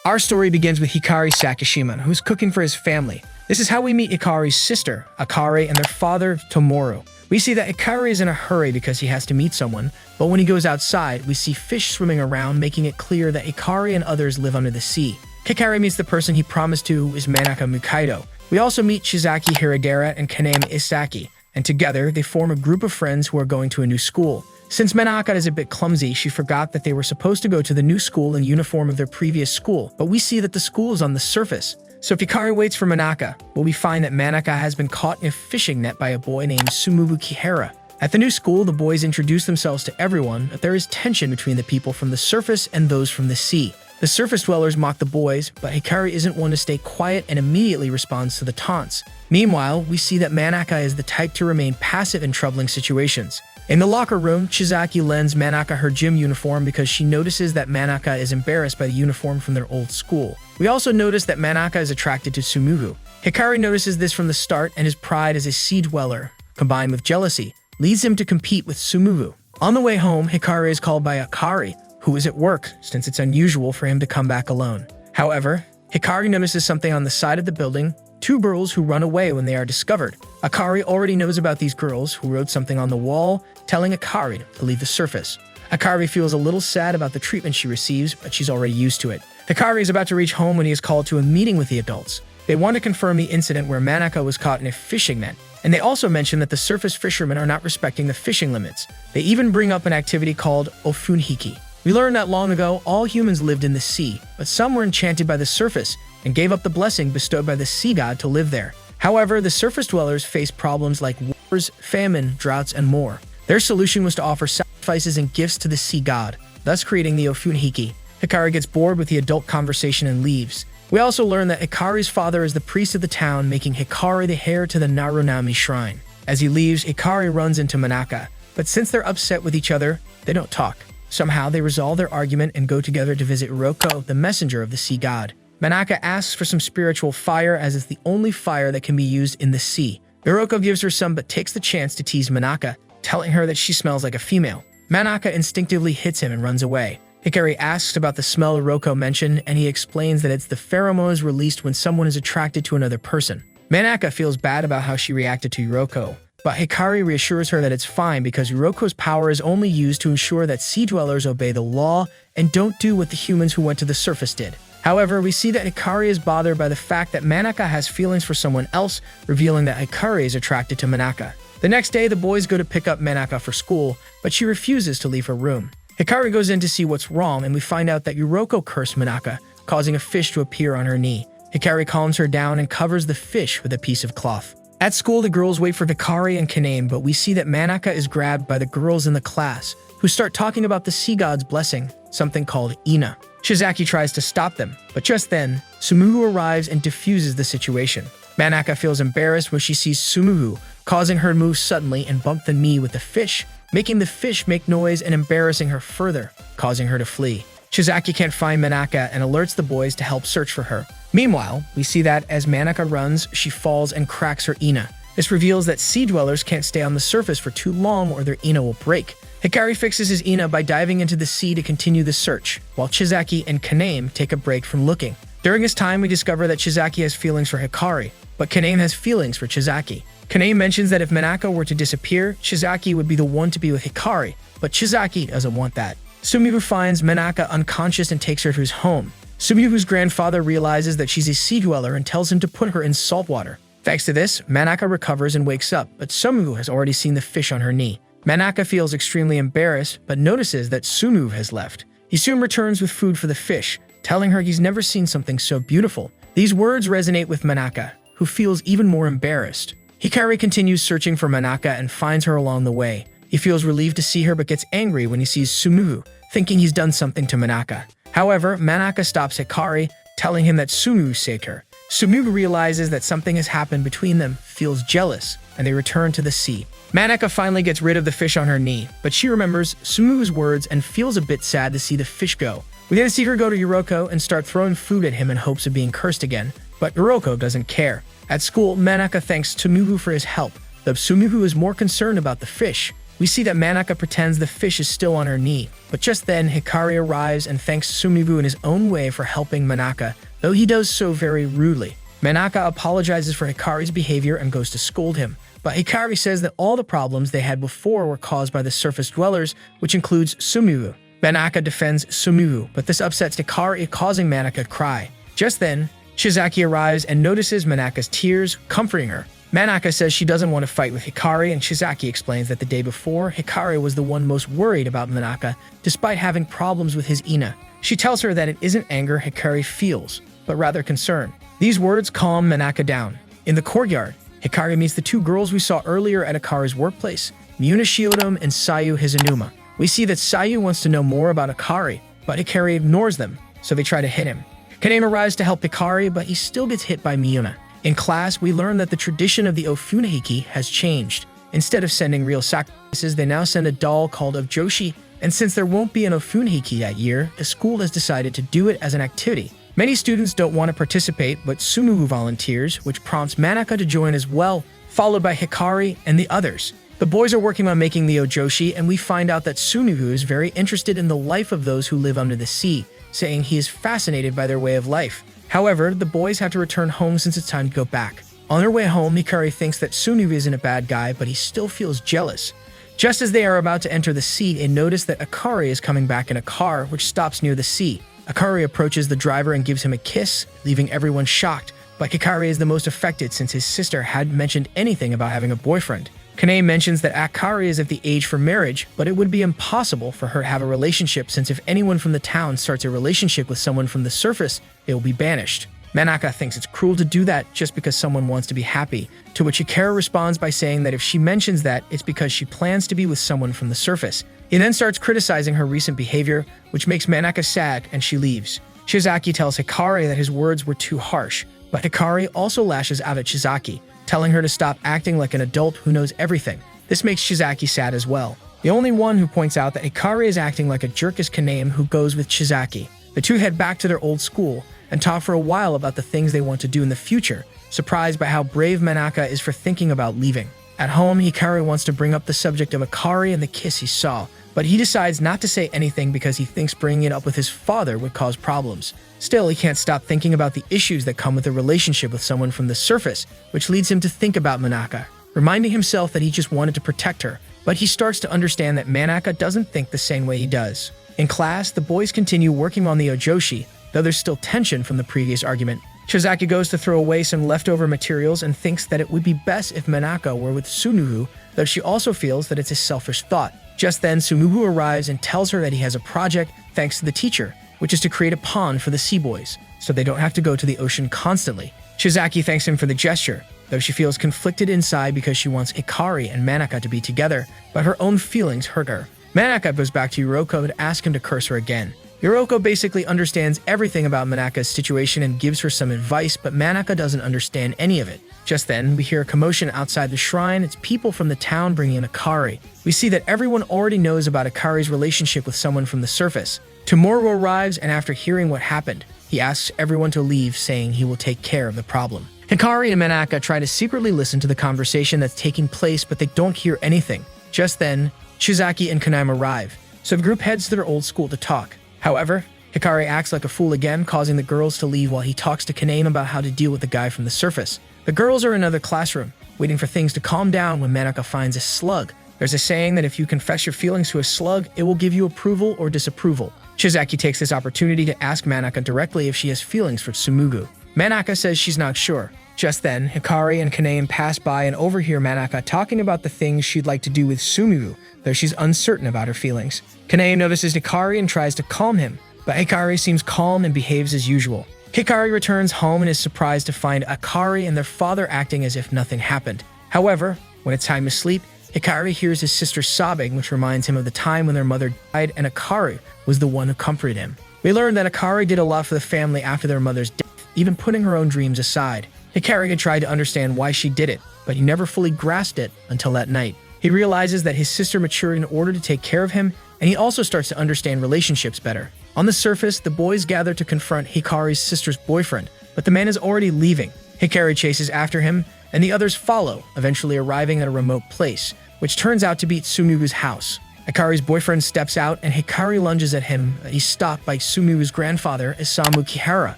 Our story begins with Hikari Sakishima, who's cooking for his family. This is how we meet Hikari's sister, Akari, and their father, Tomoru. We see that Hikari is in a hurry because he has to meet someone, but when he goes outside, we see fish swimming around, making it clear that Hikari and others live under the sea. Hikari meets the person he promised to, who is Manaka Mukaido. We also meet Shizaki Hiragara and Kaname Isaki, and together they form a group of friends who are going to a new school. Since Manaka is a bit clumsy, she forgot that they were supposed to go to the new school in uniform of their previous school, but we see that the school is on the surface. So Hikari waits for Manaka, but we find that Manaka has been caught in a fishing net by a boy named Sumubu Kihara. At the new school, the boys introduce themselves to everyone, but there is tension between the people from the surface and those from the sea. The surface dwellers mock the boys, but Hikari isn't one to stay quiet and immediately responds to the taunts. Meanwhile, we see that Manaka is the type to remain passive in troubling situations. In the locker room, Chizaki lends Manaka her gym uniform because she notices that Manaka is embarrassed by the uniform from their old school. We also notice that Manaka is attracted to Sumuhu. Hikari notices this from the start, and his pride as a sea dweller, combined with jealousy, leads him to compete with Sumuhu. On the way home, Hikari is called by Akari, who is at work, since it's unusual for him to come back alone. However, Hikari notices something on the side of the building, two girls who run away when they are discovered. Akari already knows about these girls, who wrote something on the wall, telling Akari to leave the surface. Akari feels a little sad about the treatment she receives, but she's already used to it. Hikari is about to reach home when he is called to a meeting with the adults. They want to confirm the incident where Manaka was caught in a fishing net, and they also mention that the surface fishermen are not respecting the fishing limits. They even bring up an activity called ofunhiki. We learned that long ago, all humans lived in the sea, but some were enchanted by the surface and gave up the blessing bestowed by the sea god to live there. However, the surface dwellers face problems like wars, famine, droughts, and more. Their solution was to offer sacrifices and gifts to the sea god, thus creating the ofunhiki. Hikari gets bored with the adult conversation and leaves. We also learn that Hikari's father is the priest of the town, making Hikari the heir to the Narunami shrine. As he leaves, Hikari runs into Manaka, but since they're upset with each other, they don't talk. Somehow, they resolve their argument and go together to visit Iroko, the messenger of the sea god. Manaka asks for some spiritual fire, as it's the only fire that can be used in the sea. Iroko gives her some but takes the chance to tease Manaka, telling her that she smells like a female. Manaka instinctively hits him and runs away. Hikari asks about the smell Iroko mentioned, and he explains that it's the pheromones released when someone is attracted to another person. Manaka feels bad about how she reacted to Iroko, but Hikari reassures her that it's fine because Iroko's power is only used to ensure that sea dwellers obey the law and don't do what the humans who went to the surface did. However, we see that Hikari is bothered by the fact that Manaka has feelings for someone else, revealing that Hikari is attracted to Manaka. The next day, the boys go to pick up Manaka for school, but she refuses to leave her room. Hikari goes in to see what's wrong, and we find out that Iroko cursed Manaka, causing a fish to appear on her knee. Hikari calms her down and covers the fish with a piece of cloth. At school, the girls wait for Hikari and Kaname, but we see that Manaka is grabbed by the girls in the class, who start talking about the sea god's blessing, something called Ina. Shizaki tries to stop them, but just then, Sumuhu arrives and diffuses the situation. Manaka feels embarrassed when she sees Sumuhu, causing her to move suddenly and bump the knee with the fish, making the fish make noise and embarrassing her further, causing her to flee. Shizaki can't find Manaka and alerts the boys to help search for her. Meanwhile, we see that as Manaka runs, she falls and cracks her ina. This reveals that sea dwellers can't stay on the surface for too long or their ina will break. Hikari fixes his ina by diving into the sea to continue the search, while Chizaki and Kaname take a break from looking. During this time, we discover that Chizaki has feelings for Hikari, but Kaname has feelings for Chizaki. Kaname mentions that if Manaka were to disappear, Chizaki would be the one to be with Hikari, but Chizaki doesn't want that. Sumibu finds Manaka unconscious and takes her to his home. Sumibu's grandfather realizes that she's a sea dweller and tells him to put her in salt water. Thanks to this, Manaka recovers and wakes up, but Sumibu has already seen the fish on her knee. Manaka feels extremely embarrassed, but notices that Sumibu has left. He soon returns with food for the fish, telling her he's never seen something so beautiful. These words resonate with Manaka, who feels even more embarrassed. Hikari continues searching for Manaka and finds her along the way. He feels relieved to see her but gets angry when he sees Sumuhu, thinking he's done something to Manaka. However, Manaka stops Hikari, telling him that Sumuhu saved her. Sumuhu realizes that something has happened between them, feels jealous, and they return to the sea. Manaka finally gets rid of the fish on her knee, but she remembers Sumuhu's words and feels a bit sad to see the fish go. We then see her go to Iroko and start throwing food at him in hopes of being cursed again, but Iroko doesn't care. At school, Manaka thanks Sumuhu for his help, though Sumuhu is more concerned about the fish. We see that Manaka pretends the fish is still on her knee, but just then Hikari arrives and thanks Sumivu in his own way for helping Manaka, though he does so very rudely. Manaka apologizes for Hikari's behavior and goes to scold him, but Hikari says that all the problems they had before were caused by the surface dwellers, which includes Sumivu. Manaka defends Sumivu, but this upsets Hikari, causing Manaka to cry. Just then, Shizaki arrives and notices Manaka's tears, comforting her. Manaka says she doesn't want to fight with Hikari, and Shizaki explains that the day before, Hikari was the one most worried about Manaka, despite having problems with his Ina. She tells her that it isn't anger Hikari feels, but rather concern. These words calm Manaka down. In the courtyard, Hikari meets the two girls we saw earlier at Hikari's workplace, Muna Shiodum and Sayu Hizanuma. We see that Sayu wants to know more about Hikari, but Hikari ignores them, so they try to hit him. Kaname arrives to help Hikari, but he still gets hit by Miyuna. In class, we learn that the tradition of the Ofunahiki has changed. Instead of sending real sacrifices, they now send a doll called Ojoshi, and since there won't be an Ofunahiki that year, the school has decided to do it as an activity. Many students don't want to participate, but Sumivu volunteers, which prompts Manaka to join as well, followed by Hikari and the others. The boys are working on making the Ojoshi, and we find out that Sumivu is very interested in the life of those who live under the sea, saying he is fascinated by their way of life. However, the boys have to return home since it's time to go back. On their way home, Hikari thinks that Sumivu isn't a bad guy, but he still feels jealous. Just as they are about to enter the sea, they notice that Akari is coming back in a car, which stops near the sea. Akari approaches the driver and gives him a kiss, leaving everyone shocked, but Hikari is the most affected since his sister hadn't mentioned anything about having a boyfriend. Kaname mentions that Akari is of the age for marriage, but it would be impossible for her to have a relationship since if anyone from the town starts a relationship with someone from the surface, they will be banished. Manaka thinks it's cruel to do that just because someone wants to be happy, to which Hikari responds by saying that if she mentions that, it's because she plans to be with someone from the surface. He then starts criticizing her recent behavior, which makes Manaka sad, and she leaves. Shizaki tells Hikari that his words were too harsh, but Hikari also lashes out at Shizaki, telling her to stop acting like an adult who knows everything. This makes Shizaki sad as well. The only one who points out that Hikari is acting like a jerk is Kaname, who goes with Shizaki. The two head back to their old school and talk for a while about the things they want to do in the future, surprised by how brave Manaka is for thinking about leaving. At home, Hikari wants to bring up the subject of Akari and the kiss he saw, but he decides not to say anything because he thinks bringing it up with his father would cause problems. Still, he can't stop thinking about the issues that come with a relationship with someone from the surface, which leads him to think about Manaka, reminding himself that he just wanted to protect her, but he starts to understand that Manaka doesn't think the same way he does. In class, the boys continue working on the Ojoshi, though there's still tension from the previous argument. Shizaki goes to throw away some leftover materials and thinks that it would be best if Manaka were with Sumivu, though she also feels that it's a selfish thought. Just then, Sumivu arrives and tells her that he has a project thanks to the teacher, which is to create a pond for the sea boys, so they don't have to go to the ocean constantly. Shizaki thanks him for the gesture, though she feels conflicted inside because she wants Hikari and Manaka to be together, but her own feelings hurt her. Manaka goes back to Yoroko to ask him to curse her again. Yoroko basically understands everything about Manaka's situation and gives her some advice, but Manaka doesn't understand any of it. Just then, we hear a commotion outside the shrine. It's people from the town bringing in Akari. We see that everyone already knows about Akari's relationship with someone from the surface. Tomorrow arrives, and after hearing what happened, he asks everyone to leave, saying he will take care of the problem. Hikari and Manaka try to secretly listen to the conversation that's taking place, but they don't hear anything. Just then, Shizaki and Kaname arrive, so the group heads to their old school to talk. However, Hikari acts like a fool again, causing the girls to leave while he talks to Kaname about how to deal with the guy from the surface. The girls are in another classroom, waiting for things to calm down when Manaka finds a slug. There's a saying that if you confess your feelings to a slug, it will give you approval or disapproval. Shizaki takes this opportunity to ask Manaka directly if she has feelings for Tsumugu. Manaka says she's not sure. Just then, Hikari and Kaname pass by and overhear Manaka talking about the things she'd like to do with Tsumugu, though she's uncertain about her feelings. Kaname notices Hikari and tries to calm him, but Hikari seems calm and behaves as usual. Hikari returns home and is surprised to find Akari and their father acting as if nothing happened. However, when it's time to sleep, Hikari hears his sister sobbing, which reminds him of the time when their mother died and Akari was the one who comforted him. We learn that Akari did a lot for the family after their mother's death, even putting her own dreams aside. Hikari had tried to understand why she did it, but he never fully grasped it until that night. He realizes that his sister matured in order to take care of him, and he also starts to understand relationships better. On the surface, the boys gather to confront Hikari's sister's boyfriend, but the man is already leaving. Hikari chases after him, and the others follow, eventually arriving at a remote place. which turns out to be Tsumugu's house. Hikari's boyfriend steps out and Hikari lunges at him. He's stopped by Tsumugu's grandfather, Isamu Kihara.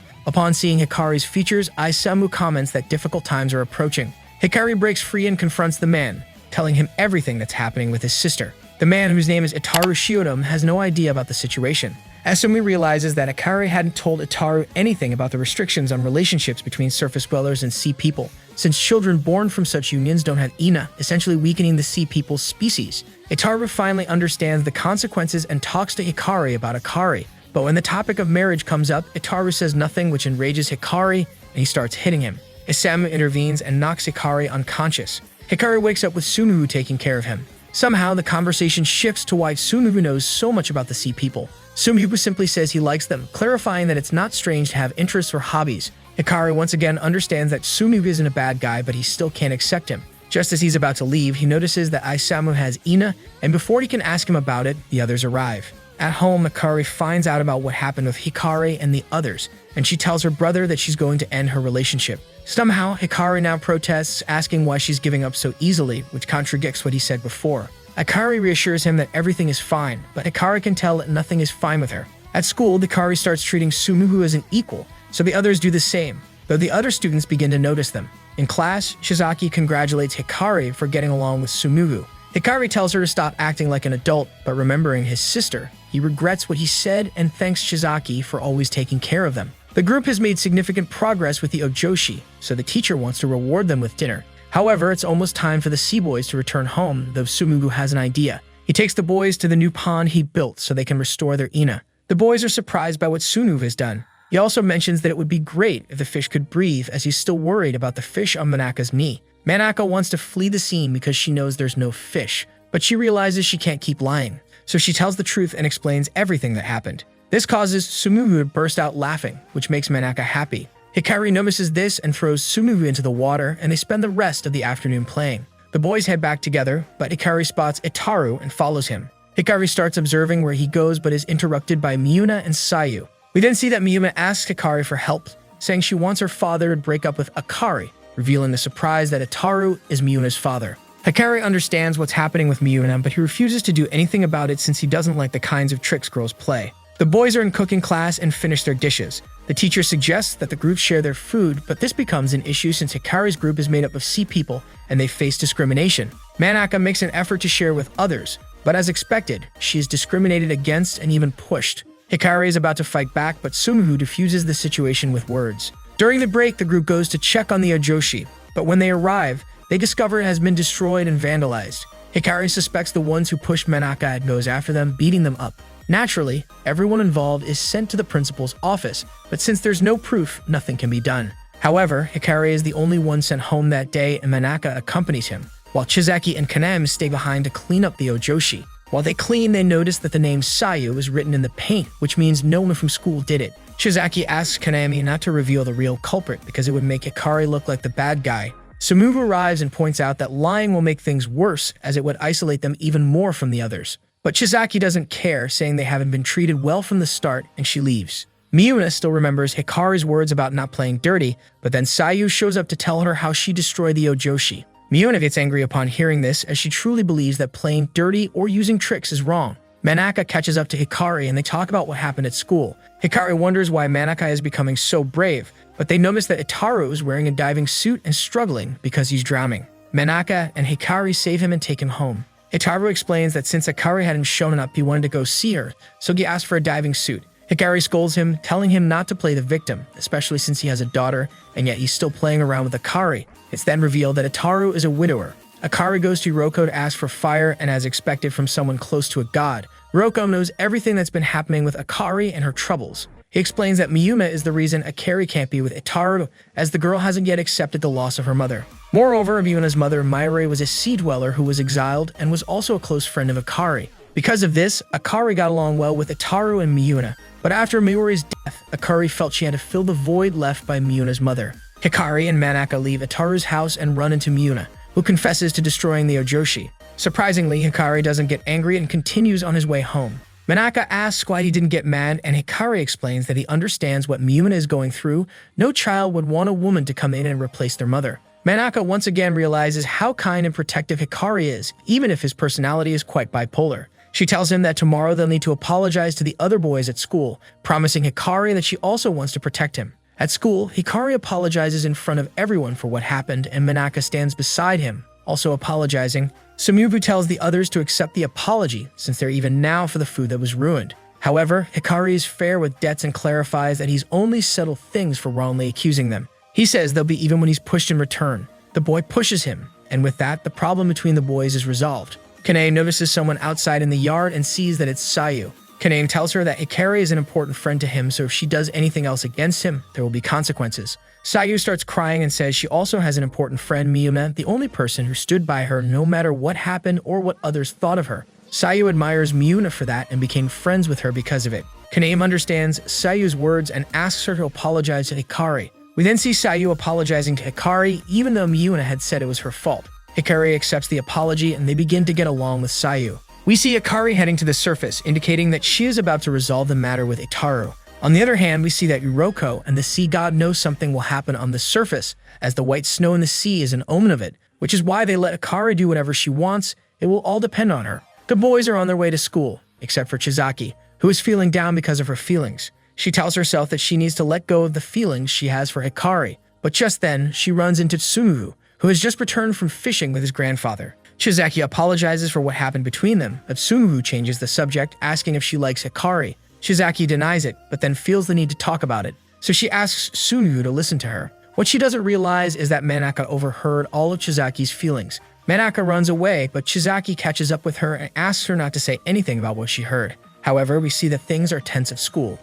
Upon seeing Hikari's features, Isamu comments that difficult times are approaching. Hikari breaks free and confronts the man, telling him everything that's happening with his sister. The man, whose name is Itaru Shiodom, has no idea about the situation. Asumi realizes that Hikari hadn't told Itaru anything about the restrictions on relationships between surface dwellers and sea people, since children born from such unions don't have ina, essentially weakening the sea people's species. Itaru finally understands the consequences and talks to Hikari about Hikari, but when the topic of marriage comes up, Itaru says nothing, which enrages Hikari, and he starts hitting him. Isamu intervenes and knocks Hikari unconscious. Hikari wakes up with Tsumugu taking care of him. Somehow, the conversation shifts to why Tsumugu knows so much about the sea people. Tsumugu simply says he likes them, clarifying that it's not strange to have interests or hobbies. Hikari once again understands that Tsumugu isn't a bad guy, but he still can't accept him. Just as he's about to leave, he notices that Isamu has ina, and before he can ask him about it, the others arrive. At home, Hikari finds out about what happened with Hikari and the others, and she tells her brother that she's going to end her relationship. Somehow, Hikari now protests, asking why she's giving up so easily, which contradicts what he said before. Hikari reassures him that everything is fine, but Hikari can tell that nothing is fine with her. At school, Hikari starts treating Tsumugu as an equal, so the others do the same, though the other students begin to notice them. In class, Shizaki congratulates Hikari for getting along with Tsumugu. Hikari tells her to stop acting like an adult, but remembering his sister, he regrets what he said and thanks Shizaki for always taking care of them. The group has made significant progress with the Ojoshi, so the teacher wants to reward them with dinner. However, it's almost time for the sea boys to return home, though Tsumugu has an idea. He takes the boys to the new pond he built so they can restore their ina. The boys are surprised by what Tsumugu has done. He also mentions that it would be great if the fish could breathe, as he's still worried about the fish on Manaka's knee. Manaka wants to flee the scene because she knows there's no fish, but she realizes she can't keep lying, so she tells the truth and explains everything that happened. This causes Tsumugu to burst out laughing, which makes Manaka happy. Hikari notices this and throws Tsumugu into the water, and they spend the rest of the afternoon playing. The boys head back together, but Hikari spots Itaru and follows him. Hikari starts observing where he goes but is interrupted by Miuna and Sayu. We then see that Miuna asks Hikari for help, saying she wants her father to break up with Akari, revealing the surprise that Itaru is Miuna's father. Hikari understands what's happening with Miuna, but he refuses to do anything about it since he doesn't like the kinds of tricks girls play. The boys are in cooking class and finish their dishes. The teacher suggests that the groups share their food, but this becomes an issue since Hikari's group is made up of sea people and they face discrimination. Manaka makes an effort to share with others, but as expected, she is discriminated against and even pushed. Hikari is about to fight back, but Tsumugu diffuses the situation with words. During the break, the group goes to check on the Ojoshi, but when they arrive, they discover it has been destroyed and vandalized. Hikari suspects the ones who pushed Manaka and goes after them, beating them up. Naturally, everyone involved is sent to the principal's office, but since there's no proof, nothing can be done. However, Hikari is the only one sent home that day and Manaka accompanies him, while Chizaki and Kanem stay behind to clean up the Ojoshi. While they clean, they notice that the name Sayu is written in the paint, which means no one from school did it. Shizaki asks Kanami not to reveal the real culprit because it would make Hikari look like the bad guy. Tsumugu arrives and points out that lying will make things worse as it would isolate them even more from the others. But Shizaki doesn't care, saying they haven't been treated well from the start, and she leaves. Miuna still remembers Hikari's words about not playing dirty, but then Sayu shows up to tell her how she destroyed the Ojoshi. Miuna gets angry upon hearing this, as she truly believes that playing dirty or using tricks is wrong. Manaka catches up to Hikari and they talk about what happened at school. Hikari wonders why Manaka is becoming so brave, but they notice that Itaru is wearing a diving suit and struggling because he's drowning. Manaka and Hikari save him and take him home. Itaru explains that since Hikari hadn't shown up, he wanted to go see her, so he asked for a diving suit. Hikari scolds him, telling him not to play the victim, especially since he has a daughter, and yet he's still playing around with Akari. It's then revealed that Itaru is a widower. Akari goes to Roko to ask for fire, and as expected from someone close to a god, Roko knows everything that's been happening with Akari and her troubles. He explains that Miyuma is the reason Akari can't be with Itaru, as the girl hasn't yet accepted the loss of her mother. Moreover, Miyuna's mother, Maire, was a sea dweller who was exiled and was also a close friend of Akari. Because of this, Akari got along well with Itaru and Miyuna, but after Miyure's death, Akari felt she had to fill the void left by Miyuna's mother. Hikari and Manaka leave Itaru's house and run into Miyuna, who confesses to destroying the Ojoshi. Surprisingly, Hikari doesn't get angry and continues on his way home. Manaka asks why he didn't get mad, and Hikari explains that he understands what Miyuna is going through. No child would want a woman to come in and replace their mother. Manaka once again realizes how kind and protective Hikari is, even if his personality is quite bipolar. She tells him that tomorrow they'll need to apologize to the other boys at school, promising Hikari that she also wants to protect him. At school, Hikari apologizes in front of everyone for what happened, and Manaka stands beside him, also apologizing. Sumubu tells the others to accept the apology, since they're even now for the food that was ruined. However, Hikari is fair with debts and clarifies that he's only settled things for wrongly accusing them. He says they'll be even when he's pushed in return. The boy pushes him, and with that, the problem between the boys is resolved. Kanae notices someone outside in the yard and sees that it's Sayu. Kanae tells her that Hikari is an important friend to him, so if she does anything else against him, there will be consequences. Sayu starts crying and says she also has an important friend, Miyuna, the only person who stood by her no matter what happened or what others thought of her. Sayu admires Miyuna for that and became friends with her because of it. Kanae understands Sayu's words and asks her to apologize to Hikari. We then see Sayu apologizing to Hikari even though Miyuna had said it was her fault. Hikari accepts the apology and they begin to get along with Sayu. We see Hikari heading to the surface, indicating that she is about to resolve the matter with Itaru. On the other hand, we see that Uroko and the sea god know something will happen on the surface, as the white snow in the sea is an omen of it, which is why they let Hikari do whatever she wants. It will all depend on her. The boys are on their way to school, except for Chizaki, who is feeling down because of her feelings. She tells herself that she needs to let go of the feelings she has for Hikari, but just then, she runs into Tsumuhu, who has just returned from fishing with his grandfather. Chizaki apologizes for what happened between them, but Tsumuhu changes the subject, asking if she likes Hikari. Chizaki denies it, but then feels the need to talk about it, so she asks Tsumuhu to listen to her. What she doesn't realize is that Manaka overheard all of Chizaki's feelings. Manaka runs away, but Chizaki catches up with her and asks her not to say anything about what she heard. However, we see that things are tense at school.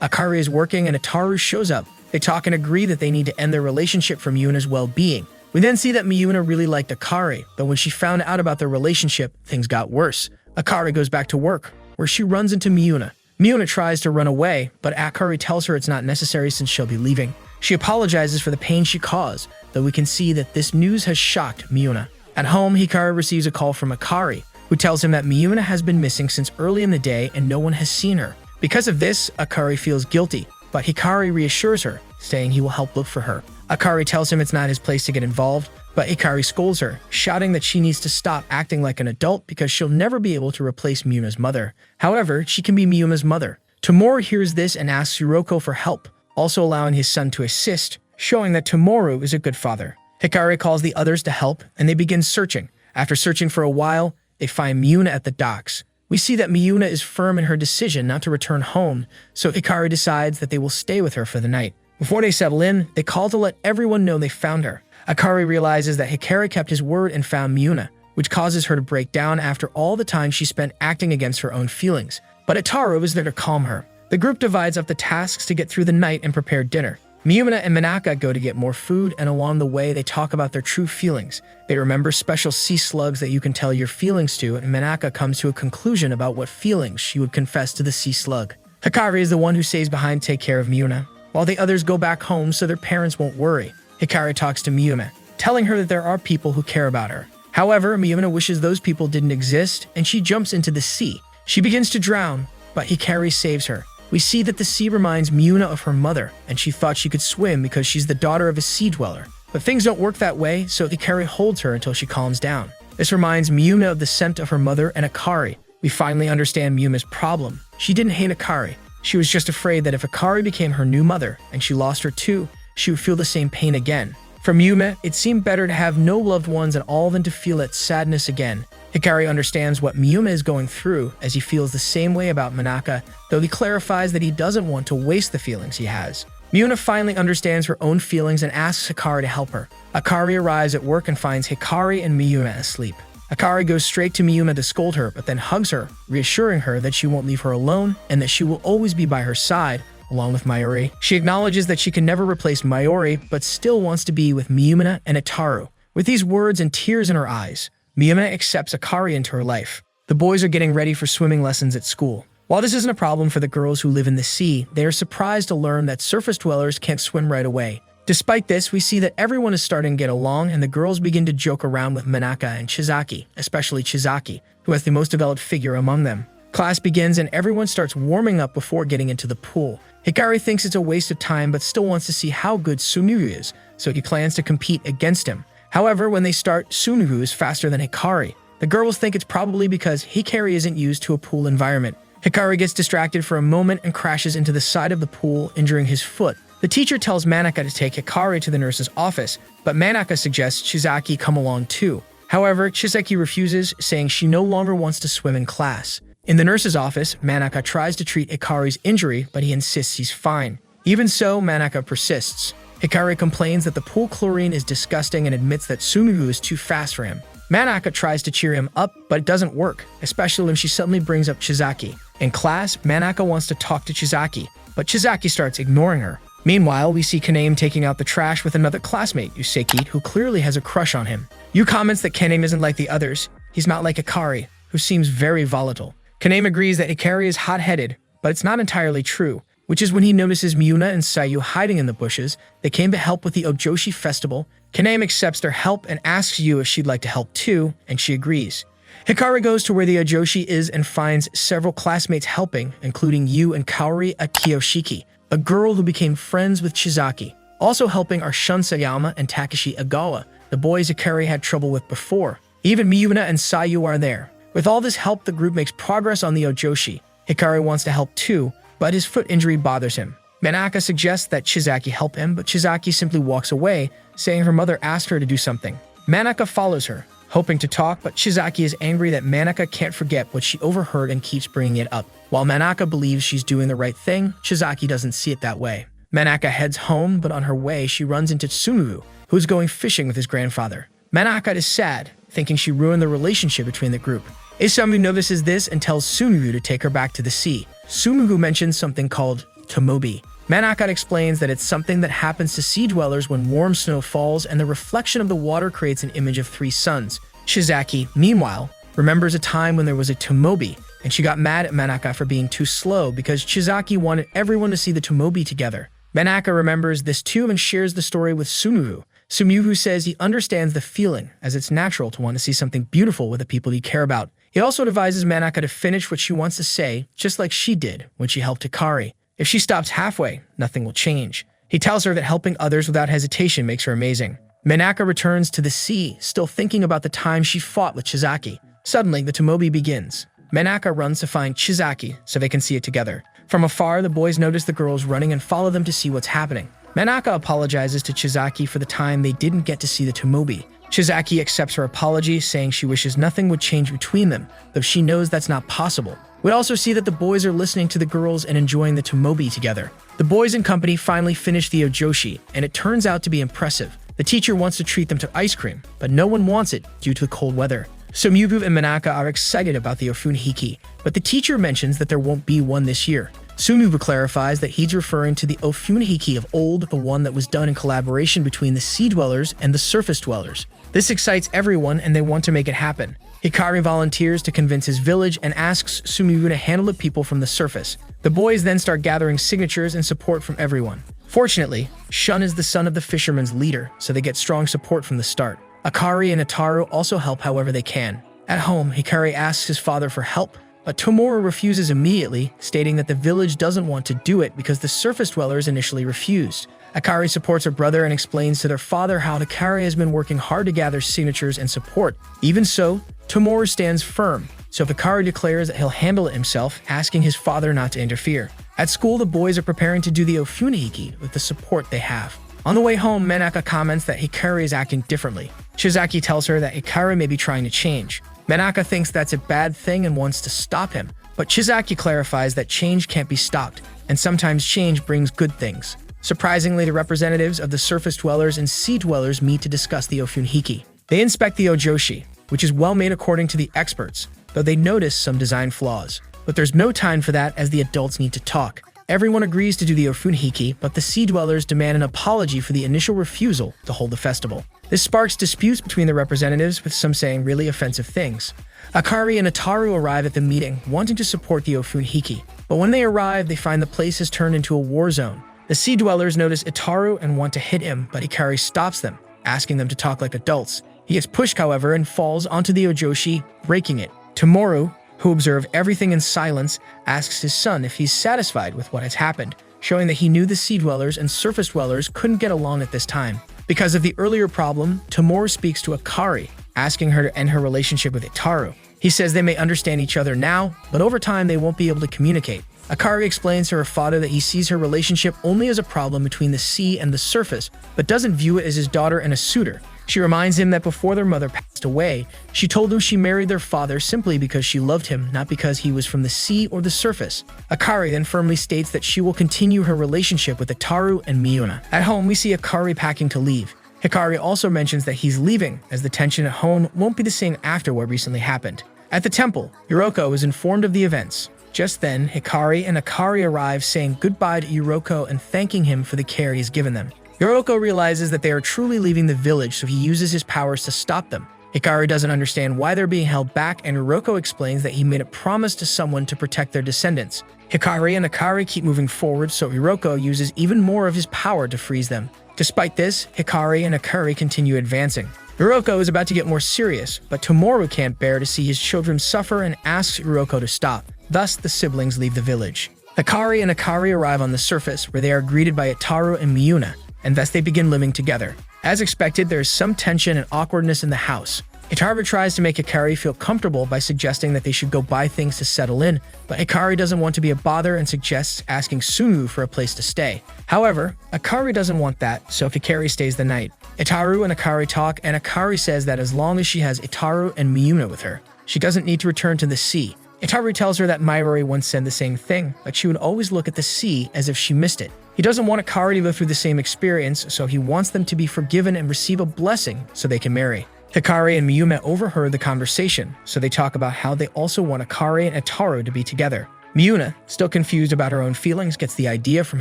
Akari is working and Itaru shows up. They talk and agree that they need to end their relationship for Miyuna's well-being. We then see that Miyuna really liked Akari, but when she found out about their relationship, things got worse. Akari goes back to work, where she runs into Miyuna. Miyuna tries to run away, but Akari tells her it's not necessary since she'll be leaving. She apologizes for the pain she caused, though we can see that this news has shocked Miyuna. At home, Hikari receives a call from Akari, who tells him that Miyuna has been missing since early in the day and no one has seen her. Because of this, Akari feels guilty, but Hikari reassures her, saying he will help look for her. Akari tells him it's not his place to get involved, but Hikari scolds her, shouting that she needs to stop acting like an adult because she'll never be able to replace Miyuna's mother. However, she can be Miyuna's mother. Tomoru hears this and asks Uroko for help, also allowing his son to assist, showing that Tomoru is a good father. Hikari calls the others to help, and they begin searching. After searching for a while, they find Miyuna at the docks. We see that Miyuna is firm in her decision not to return home, so Hikari decides that they will stay with her for the night. Before they settle in, they call to let everyone know they found her. Akari realizes that Hikari kept his word and found Miyuna, which causes her to break down after all the time she spent acting against her own feelings. But Itaru is there to calm her. The group divides up the tasks to get through the night and prepare dinner. Miyuna and Manaka go to get more food, and along the way they talk about their true feelings. They remember special sea slugs that you can tell your feelings to, and Manaka comes to a conclusion about what feelings she would confess to the sea slug. Hikari is the one who stays behind to take care of Miyuna, while the others go back home so their parents won't worry. Hikari talks to Miyuna, telling her that there are people who care about her. However, Miyuna wishes those people didn't exist, and she jumps into the sea. She begins to drown, but Hikari saves her. We see that the sea reminds Miyuna of her mother, and she thought she could swim because she's the daughter of a sea dweller. But things don't work that way, so Hikari holds her until she calms down. This reminds Miyuna of the scent of her mother and Akari. We finally understand Miyuna's problem. She didn't hate Akari. She was just afraid that if Akari became her new mother, and she lost her too, she would feel the same pain again. For Miyuna, it seemed better to have no loved ones at all than to feel that sadness again. Hikari understands what Miyuna is going through, as he feels the same way about Manaka, though he clarifies that he doesn't want to waste the feelings he has. Miyuna finally understands her own feelings and asks Hikari to help her. Akari arrives at work and finds Hikari and Miyuna asleep. Akari goes straight to Miyuna to scold her, but then hugs her, reassuring her that she won't leave her alone and that she will always be by her side, along with Mayuri. She acknowledges that she can never replace Mayuri, but still wants to be with Miyuna and Itaru. With these words and tears in her eyes, Miyuna accepts Akari into her life. The boys are getting ready for swimming lessons at school. While this isn't a problem for the girls who live in the sea, they are surprised to learn that surface dwellers can't swim right away. Despite this, we see that everyone is starting to get along, and the girls begin to joke around with Manaka and Chizaki, especially Chizaki, who has the most developed figure among them. Class begins and everyone starts warming up before getting into the pool. Hikari thinks it's a waste of time but still wants to see how good Sunugu is, so he plans to compete against him. However, when they start, Sunugu is faster than Hikari. The girls think it's probably because Hikari isn't used to a pool environment. Hikari gets distracted for a moment and crashes into the side of the pool, injuring his foot. The teacher tells Manaka to take Hikari to the nurse's office, but Manaka suggests Chizaki come along too. However, Chizaki refuses, saying she no longer wants to swim in class. In the nurse's office, Manaka tries to treat Hikari's injury, but he insists he's fine. Even so, Manaka persists. Hikari complains that the pool chlorine is disgusting and admits that Sunugu is too fast for him. Manaka tries to cheer him up, but it doesn't work, especially when she suddenly brings up Chizaki. In class, Manaka wants to talk to Chizaki, but Chizaki starts ignoring her. Meanwhile, we see Kaname taking out the trash with another classmate, Yuseki, who clearly has a crush on him. Yu comments that Kaname isn't like the others. He's not like Hikari, who seems very volatile. Kaname agrees that Hikari is hot-headed, but it's not entirely true, which is when he notices Miyuna and Sayu hiding in the bushes. They came to help with the Ojoshi festival. Kaname accepts their help and asks Yu if she'd like to help too, and she agrees. Hikari goes to where the Ojoshi is and finds several classmates helping, including Yu and Kaori Kiyoshiki, a girl who became friends with Chizaki. Also helping are Shun Sayama and Takeshi Agawa, the boys Hikari had trouble with before. Even Miyuna and Sayu are there. With all this help, the group makes progress on the Ojoshi. Hikari wants to help too, but his foot injury bothers him. Manaka suggests that Chizaki help him, but Chizaki simply walks away, saying her mother asked her to do something. Manaka follows her, hoping to talk, but Chizaki is angry that Manaka can't forget what she overheard and keeps bringing it up. While Manaka believes she's doing the right thing, Chizaki doesn't see it that way. Manaka heads home, but on her way, she runs into Sunugu, who's going fishing with his grandfather. Manaka is sad, thinking she ruined the relationship between the group. Isamu notices this and tells Sunugu to take her back to the sea. Sunugu mentions something called Tomobi. Manaka explains that it's something that happens to sea dwellers when warm snow falls and the reflection of the water creates an image of three suns. Chizaki, meanwhile, remembers a time when there was a Tomobi, and she got mad at Manaka for being too slow because Chizaki wanted everyone to see the Tomobi together. Manaka remembers this too and shares the story with Sunugu. Sunugu says he understands the feeling, as it's natural to want to see something beautiful with the people you care about. He also advises Manaka to finish what she wants to say, just like she did when she helped Hikari. If she stops halfway, nothing will change. He tells her that helping others without hesitation makes her amazing. Manaka returns to the sea, still thinking about the time she fought with Chizaki. Suddenly, the Tomobi begins. Manaka runs to find Chizaki so they can see it together. From afar, the boys notice the girls running and follow them to see what's happening. Manaka apologizes to Chizaki for the time they didn't get to see the Tomobi. Chizaki accepts her apology, saying she wishes nothing would change between them, though she knows that's not possible. We also see that the boys are listening to the girls and enjoying the Tomobi together. The boys and company finally finish the Ojoshi, and it turns out to be impressive. The teacher wants to treat them to ice cream, but no one wants it due to the cold weather. Sunugu and Manaka are excited about the Ofunhiki, but the teacher mentions that there won't be one this year. Sunugu clarifies that he's referring to the Ofunhiki of old, the one that was done in collaboration between the sea dwellers and the surface dwellers. This excites everyone and they want to make it happen. Hikari volunteers to convince his village and asks Sunugu to handle the people from the surface. The boys then start gathering signatures and support from everyone. Fortunately, Shun is the son of the fisherman's leader, so they get strong support from the start. Akari and Ataru also help however they can. At home, Hikari asks his father for help, but Tomoru refuses immediately, stating that the village doesn't want to do it because the surface dwellers initially refused. Akari supports her brother and explains to their father how Hikari has been working hard to gather signatures and support. Even so, Tomoru stands firm, so Hikari declares that he'll handle it himself, asking his father not to interfere. At school, the boys are preparing to do the Ofunhiki with the support they have. On the way home, Manaka comments that Hikari is acting differently. Chizaki tells her that Hikari may be trying to change. Manaka thinks that's a bad thing and wants to stop him, but Chizaki clarifies that change can't be stopped, and sometimes change brings good things. Surprisingly, the representatives of the surface dwellers and sea dwellers meet to discuss the Ofunhiki. They inspect the Ojoshi, which is well made according to the experts, though they notice some design flaws. But there's no time for that as the adults need to talk. Everyone agrees to do the Ofunhiki, but the sea dwellers demand an apology for the initial refusal to hold the festival. This sparks disputes between the representatives, with some saying really offensive things. Akari and Ataru arrive at the meeting, wanting to support the Ofunhiki, but when they arrive, they find the place has turned into a war zone. The sea dwellers notice Ataru and want to hit him, but Hikari stops them, asking them to talk like adults. He gets pushed, however, and falls onto the Ojoshi, breaking it. Tomoru, who observe everything in silence, asks his son if he's satisfied with what has happened, showing that he knew the sea dwellers and surface dwellers couldn't get along at this time. Because of the earlier problem, Tomoru speaks to Akari, asking her to end her relationship with Itaru. He says they may understand each other now, but over time they won't be able to communicate. Akari explains to her father that he sees her relationship only as a problem between the sea and the surface, but doesn't view it as his daughter and a suitor. She reminds him that before their mother passed away, she told him she married their father simply because she loved him, not because he was from the sea or the surface. Akari then firmly states that she will continue her relationship with Itaru and Miyuna. At home, we see Akari packing to leave. Hikari also mentions that he's leaving, as the tension at home won't be the same after what recently happened. At the temple, Yuroko is informed of the events. Just then, Hikari and Akari arrive, saying goodbye to Yuroko and thanking him for the care he's given them. Yuroko realizes that they are truly leaving the village, so he uses his powers to stop them. Hikari doesn't understand why they're being held back, and Yuroko explains that he made a promise to someone to protect their descendants. Hikari and Akari keep moving forward, so Yuroko uses even more of his power to freeze them. Despite this, Hikari and Akari continue advancing. Yuroko is about to get more serious, but Tomoru can't bear to see his children suffer and asks Yuroko to stop. Thus, the siblings leave the village. Hikari and Akari arrive on the surface, where they are greeted by Itaru and Miyuna, and thus they begin living together. As expected, there is some tension and awkwardness in the house. Itaru tries to make Hikari feel comfortable by suggesting that they should go buy things to settle in, but Hikari doesn't want to be a bother and suggests asking Sumu for a place to stay. However, Akari doesn't want that, so Hikari stays the night. Itaru and Akari talk, and Akari says that as long as she has Itaru and Miyuna with her, she doesn't need to return to the sea. Itaru tells her that Mairori once said the same thing, but she would always look at the sea as if she missed it. He doesn't want Akari to go through the same experience, so he wants them to be forgiven and receive a blessing so they can marry. Hikari and Miyuna overheard the conversation, so they talk about how they also want Akari and Itaru to be together. Miyuna, still confused about her own feelings, gets the idea from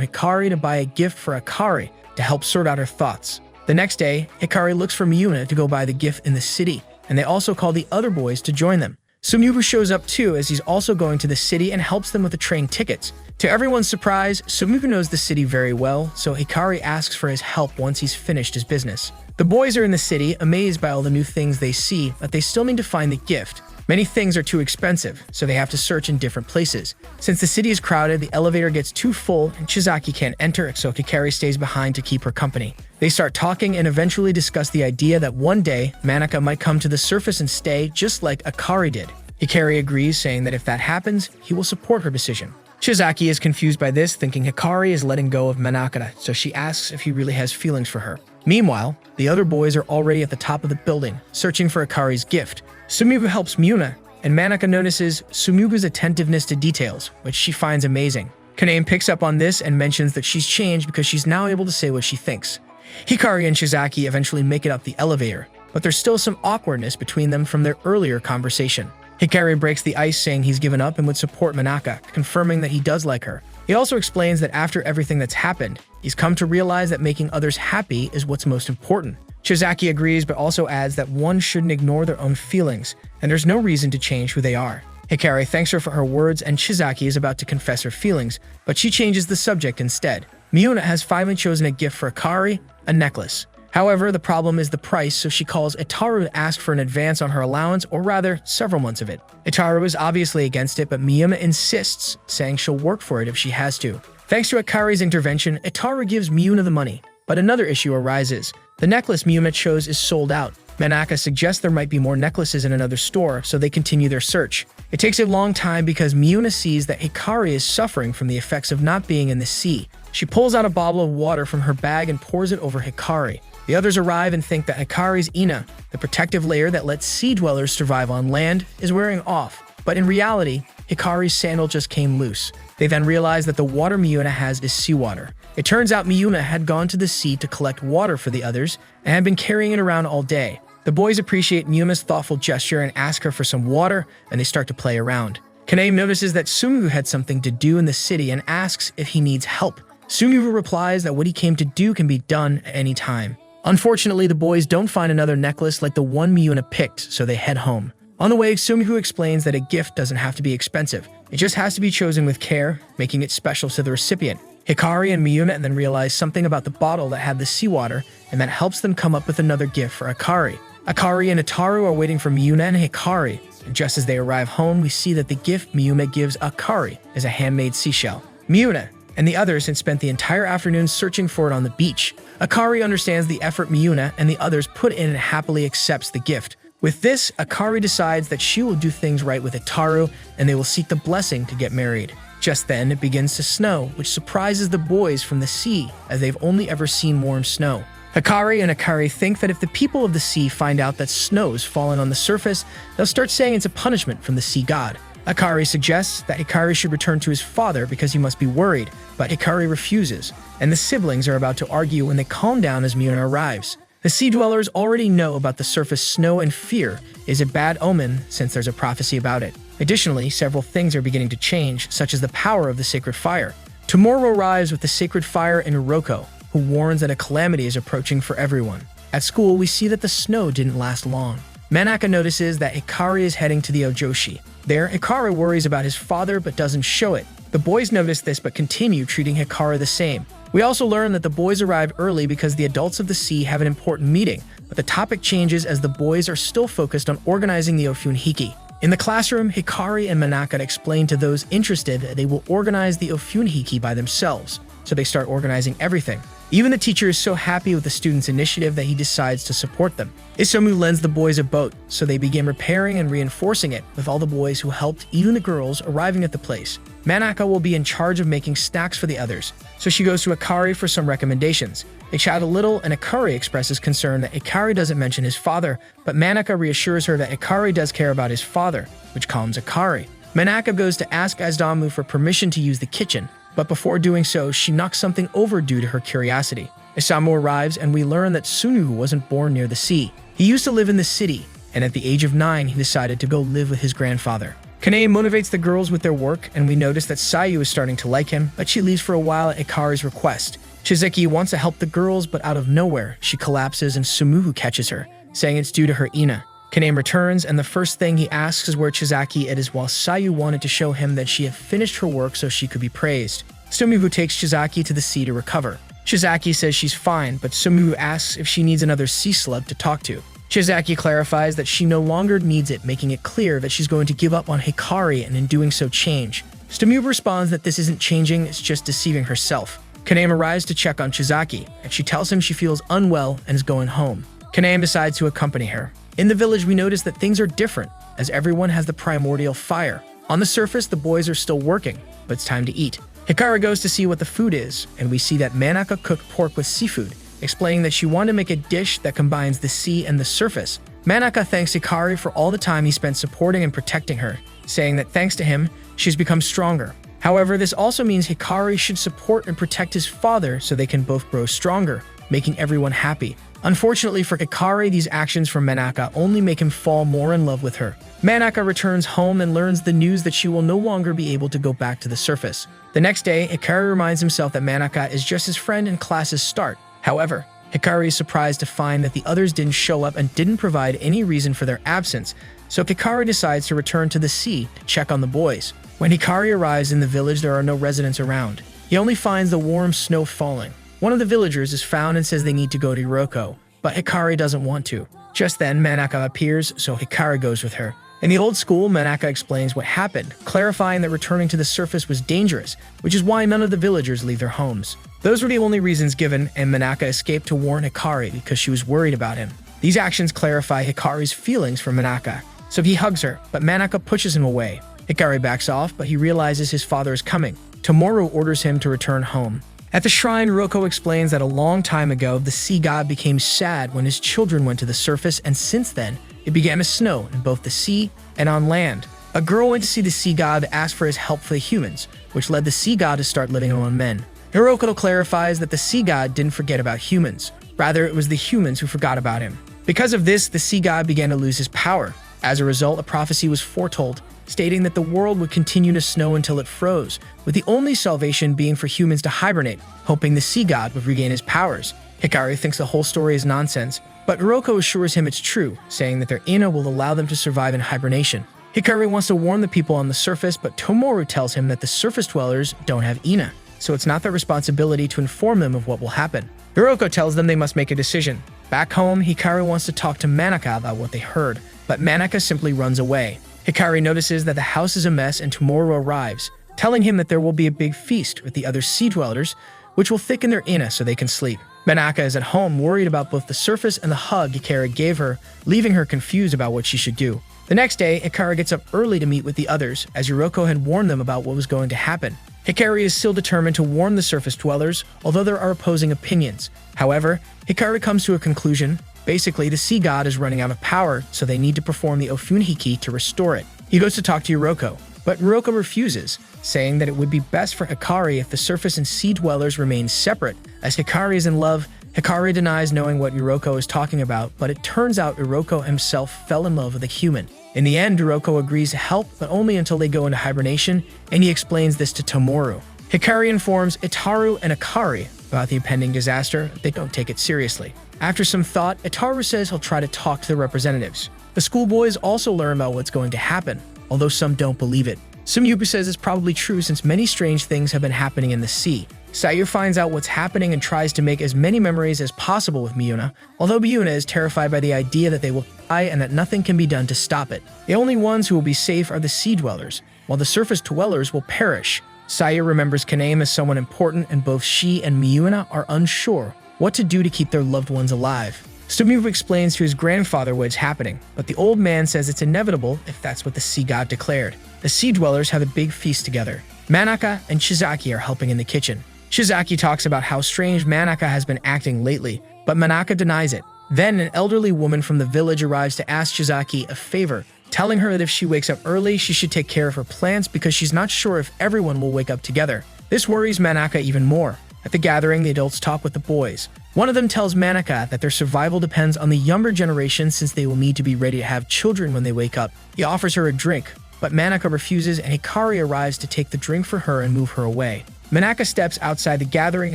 Hikari to buy a gift for Akari to help sort out her thoughts. The next day, Hikari looks for Miyuna to go buy the gift in the city, and they also call the other boys to join them. Sumubu shows up too, as he's also going to the city and helps them with the train tickets. To everyone's surprise, Sumubu knows the city very well, so Hikari asks for his help once he's finished his business. The boys are in the city, amazed by all the new things they see, but they still need to find the gift. Many things are too expensive, so they have to search in different places. Since the city is crowded, the elevator gets too full and Shizaki can't enter, so Hikari stays behind to keep her company. They start talking and eventually discuss the idea that one day, Manaka might come to the surface and stay just like Akari did. Hikari agrees, saying that if that happens, he will support her decision. Shizaki is confused by this, thinking Hikari is letting go of Manaka, so she asks if he really has feelings for her. Meanwhile, the other boys are already at the top of the building, searching for Akari's gift. Sumubu helps Miyuna, and Manaka notices Sumubu's attentiveness to details, which she finds amazing. Kaname picks up on this and mentions that she's changed because she's now able to say what she thinks. Hikari and Shizaki eventually make it up the elevator, but there's still some awkwardness between them from their earlier conversation. Hikari breaks the ice, saying he's given up and would support Manaka, confirming that he does like her. He also explains that after everything that's happened, he's come to realize that making others happy is what's most important. Shizaki agrees, but also adds that one shouldn't ignore their own feelings, and there's no reason to change who they are. Hikari thanks her for her words, and Shizaki is about to confess her feelings, but she changes the subject instead. Miyuna has finally chosen a gift for Akari, a necklace. However, the problem is the price, so she calls Itaru to ask for an advance on her allowance, or rather, several months of it. Itaru is obviously against it, but Miyuna insists, saying she'll work for it if she has to. Thanks to Akari's intervention, Itaru gives Miyuna the money, but another issue arises. The necklace Miyuna chose is sold out. Manaka suggests there might be more necklaces in another store, so they continue their search. It takes a long time because Miyuna sees that Hikari is suffering from the effects of not being in the sea. She pulls out a bottle of water from her bag and pours it over Hikari. The others arrive and think that Hikari's Ina, the protective layer that lets sea dwellers survive on land, is wearing off. But in reality, Hikari's sandal just came loose. They then realize that the water Miyuna has is seawater. It turns out Miyuna had gone to the sea to collect water for the others and had been carrying it around all day. The boys appreciate Miyuna's thoughtful gesture and ask her for some water, and they start to play around. Kaname notices that Sumubu had something to do in the city and asks if he needs help. Sumubu replies that what he came to do can be done at any time. Unfortunately, the boys don't find another necklace like the one Miyuna picked, so they head home. On the way, Sumubu explains that a gift doesn't have to be expensive. It just has to be chosen with care, making it special to the recipient. Hikari and Miyuna then realize something about the bottle that had the seawater, and that helps them come up with another gift for Akari. Akari and Itaru are waiting for Miyuna and Hikari, and just as they arrive home, we see that the gift Miyuna gives Akari is a handmade seashell. Miyuna and the others had spent the entire afternoon searching for it on the beach. Akari understands the effort Miyuna and the others put in and happily accepts the gift. With this, Akari decides that she will do things right with Itaru and they will seek the blessing to get married. Just then, it begins to snow, which surprises the boys from the sea as they've only ever seen warm snow. Hikari and Akari think that if the people of the sea find out that snow's fallen on the surface, they'll start saying it's a punishment from the sea god. Akari suggests that Hikari should return to his father because he must be worried, but Hikari refuses, and the siblings are about to argue when they calm down as Miyuna arrives. The sea dwellers already know about the surface snow and fear is a bad omen since there's a prophecy about it. Additionally, several things are beginning to change, such as the power of the sacred fire. Tomorrow arrives with the sacred fire in Iroko, who warns that a calamity is approaching for everyone. At school, we see that the snow didn't last long. Manaka notices that Hikari is heading to the Ojoshi. There, Hikari worries about his father but doesn't show it. The boys notice this but continue treating Hikari the same. We also learn that the boys arrive early because the adults of the sea have an important meeting, but the topic changes as the boys are still focused on organizing the Ofunhiki. In the classroom, Hikari and Manaka explain to those interested that they will organize the Ofunhiki by themselves, so they start organizing everything. Even the teacher is so happy with the students' initiative that he decides to support them. Isomu lends the boys a boat, so they begin repairing and reinforcing it, with all the boys who helped, even the girls, arriving at the place. Manaka will be in charge of making snacks for the others, so she goes to Akari for some recommendations. They chat a little, and Akari expresses concern that Akari doesn't mention his father, but Manaka reassures her that Akari does care about his father, which calms Akari. Manaka goes to ask Azdamu for permission to use the kitchen, but before doing so, she knocks something over due to her curiosity. Isamu arrives, and we learn that Sunu wasn't born near the sea. He used to live in the city, and at the age of 9, he decided to go live with his grandfather. Kanae motivates the girls with their work, and we notice that Sayu is starting to like him, but she leaves for a while at Ikari's request. Shizuki wants to help the girls, but out of nowhere, she collapses and Sumuhu catches her, saying it's due to her Ina. Kanae returns, and the first thing he asks is where Chizaki is while Sayu wanted to show him that she had finished her work so she could be praised. Sumuhu takes Chizaki to the sea to recover. Chizaki says she's fine, but Sumuhu asks if she needs another sea slug to talk to. Chizaki clarifies that she no longer needs it, making it clear that she's going to give up on Hikari and in doing so change. Sumuhu responds that this isn't changing, it's just deceiving herself. Kanae arrives to check on Chizaki, and she tells him she feels unwell and is going home. Kanae decides to accompany her. In the village, we notice that things are different, as everyone has the primordial fire. On the surface, the boys are still working, but it's time to eat. Hikari goes to see what the food is, and we see that Manaka cooked pork with seafood, explaining that she wanted to make a dish that combines the sea and the surface. Manaka thanks Hikari for all the time he spent supporting and protecting her, saying that thanks to him, she's become stronger. However, this also means Hikari should support and protect his father so they can both grow stronger, making everyone happy. Unfortunately for Hikari, these actions from Manaka only make him fall more in love with her. Manaka returns home and learns the news that she will no longer be able to go back to the surface. The next day, Hikari reminds himself that Manaka is just his friend in class's start. However, Hikari is surprised to find that the others didn't show up and didn't provide any reason for their absence, so Hikari decides to return to the sea to check on the boys. When Hikari arrives in the village, there are no residents around. He only finds the warm snow falling. One of the villagers is found and says they need to go to Iroko, but Hikari doesn't want to. Just then, Manaka appears, so Hikari goes with her. In the old school, Manaka explains what happened, clarifying that returning to the surface was dangerous, which is why none of the villagers leave their homes. Those were the only reasons given, and Manaka escaped to warn Hikari because she was worried about him. These actions clarify Hikari's feelings for Manaka, so he hugs her, but Manaka pushes him away. Hikari backs off, but he realizes his father is coming. Tomorrow orders him to return home. At the shrine, Roko explains that a long time ago, the sea god became sad when his children went to the surface, and since then, it began to snow in both the sea and on land. A girl went to see the sea god to ask for his help for the humans, which led the sea god to start living among men. Hiroko clarifies that the sea god didn't forget about humans. Rather, it was the humans who forgot about him. Because of this, the sea god began to lose his power. As a result, a prophecy was foretold, stating that the world would continue to snow until it froze, with the only salvation being for humans to hibernate, hoping the sea god would regain his powers. Hikari thinks the whole story is nonsense, but Hiroko assures him it's true, saying that their Ina will allow them to survive in hibernation. Hikari wants to warn the people on the surface, but Tomoru tells him that the surface dwellers don't have Ina, so it's not their responsibility to inform them of what will happen. Hiroko tells them they must make a decision. Back home, Hikari wants to talk to Manaka about what they heard, but Manaka simply runs away. Hikari notices that the house is a mess and Tomorrow arrives, telling him that there will be a big feast with the other sea dwellers, which will thicken their ina so they can sleep. Manaka is at home worried about both the surface and the hug Hikari gave her, leaving her confused about what she should do. The next day, Hikari gets up early to meet with the others, as Yuriko had warned them about what was going to happen. Hikari is still determined to warn the surface dwellers, although there are opposing opinions. However, Hikari comes to a conclusion. Basically, the sea god is running out of power, so they need to perform the Ofunhiki to restore it. He goes to talk to Yuriko, but Yuriko refuses, saying that it would be best for Hikari if the surface and sea dwellers remain separate. As Hikari is in love, Hikari denies knowing what Yuriko is talking about, but it turns out Yuriko himself fell in love with a human. In the end, Yuriko agrees to help, but only until they go into hibernation, and he explains this to Tomorrow. Hikari informs Itaru and Hikari about the impending disaster. They don't take it seriously. After some thought, Itaru says he'll try to talk to the representatives. The schoolboys also learn about what's going to happen, although some don't believe it. Sumyubu says it's probably true since many strange things have been happening in the sea. Sayu finds out what's happening and tries to make as many memories as possible with Miyuna, although Miyuna is terrified by the idea that they will die and that nothing can be done to stop it. The only ones who will be safe are the sea dwellers, while the surface dwellers will perish. Sayu remembers Kaname as someone important, and both she and Miyuna are unsure what to do to keep their loved ones alive. Sumyubu explains to his grandfather what is happening, but the old man says it's inevitable if that's what the sea god declared. The sea dwellers have a big feast together. Manaka and Shizaki are helping in the kitchen. Shizaki talks about how strange Manaka has been acting lately, but Manaka denies it. Then an elderly woman from the village arrives to ask Shizaki a favor, telling her that if she wakes up early, she should take care of her plants because she's not sure if everyone will wake up together. This worries Manaka even more. At the gathering, the adults talk with the boys. One of them tells Manaka that their survival depends on the younger generation since they will need to be ready to have children when they wake up. He offers her a drink, but Manaka refuses and Hikari arrives to take the drink for her and move her away. Manaka steps outside the gathering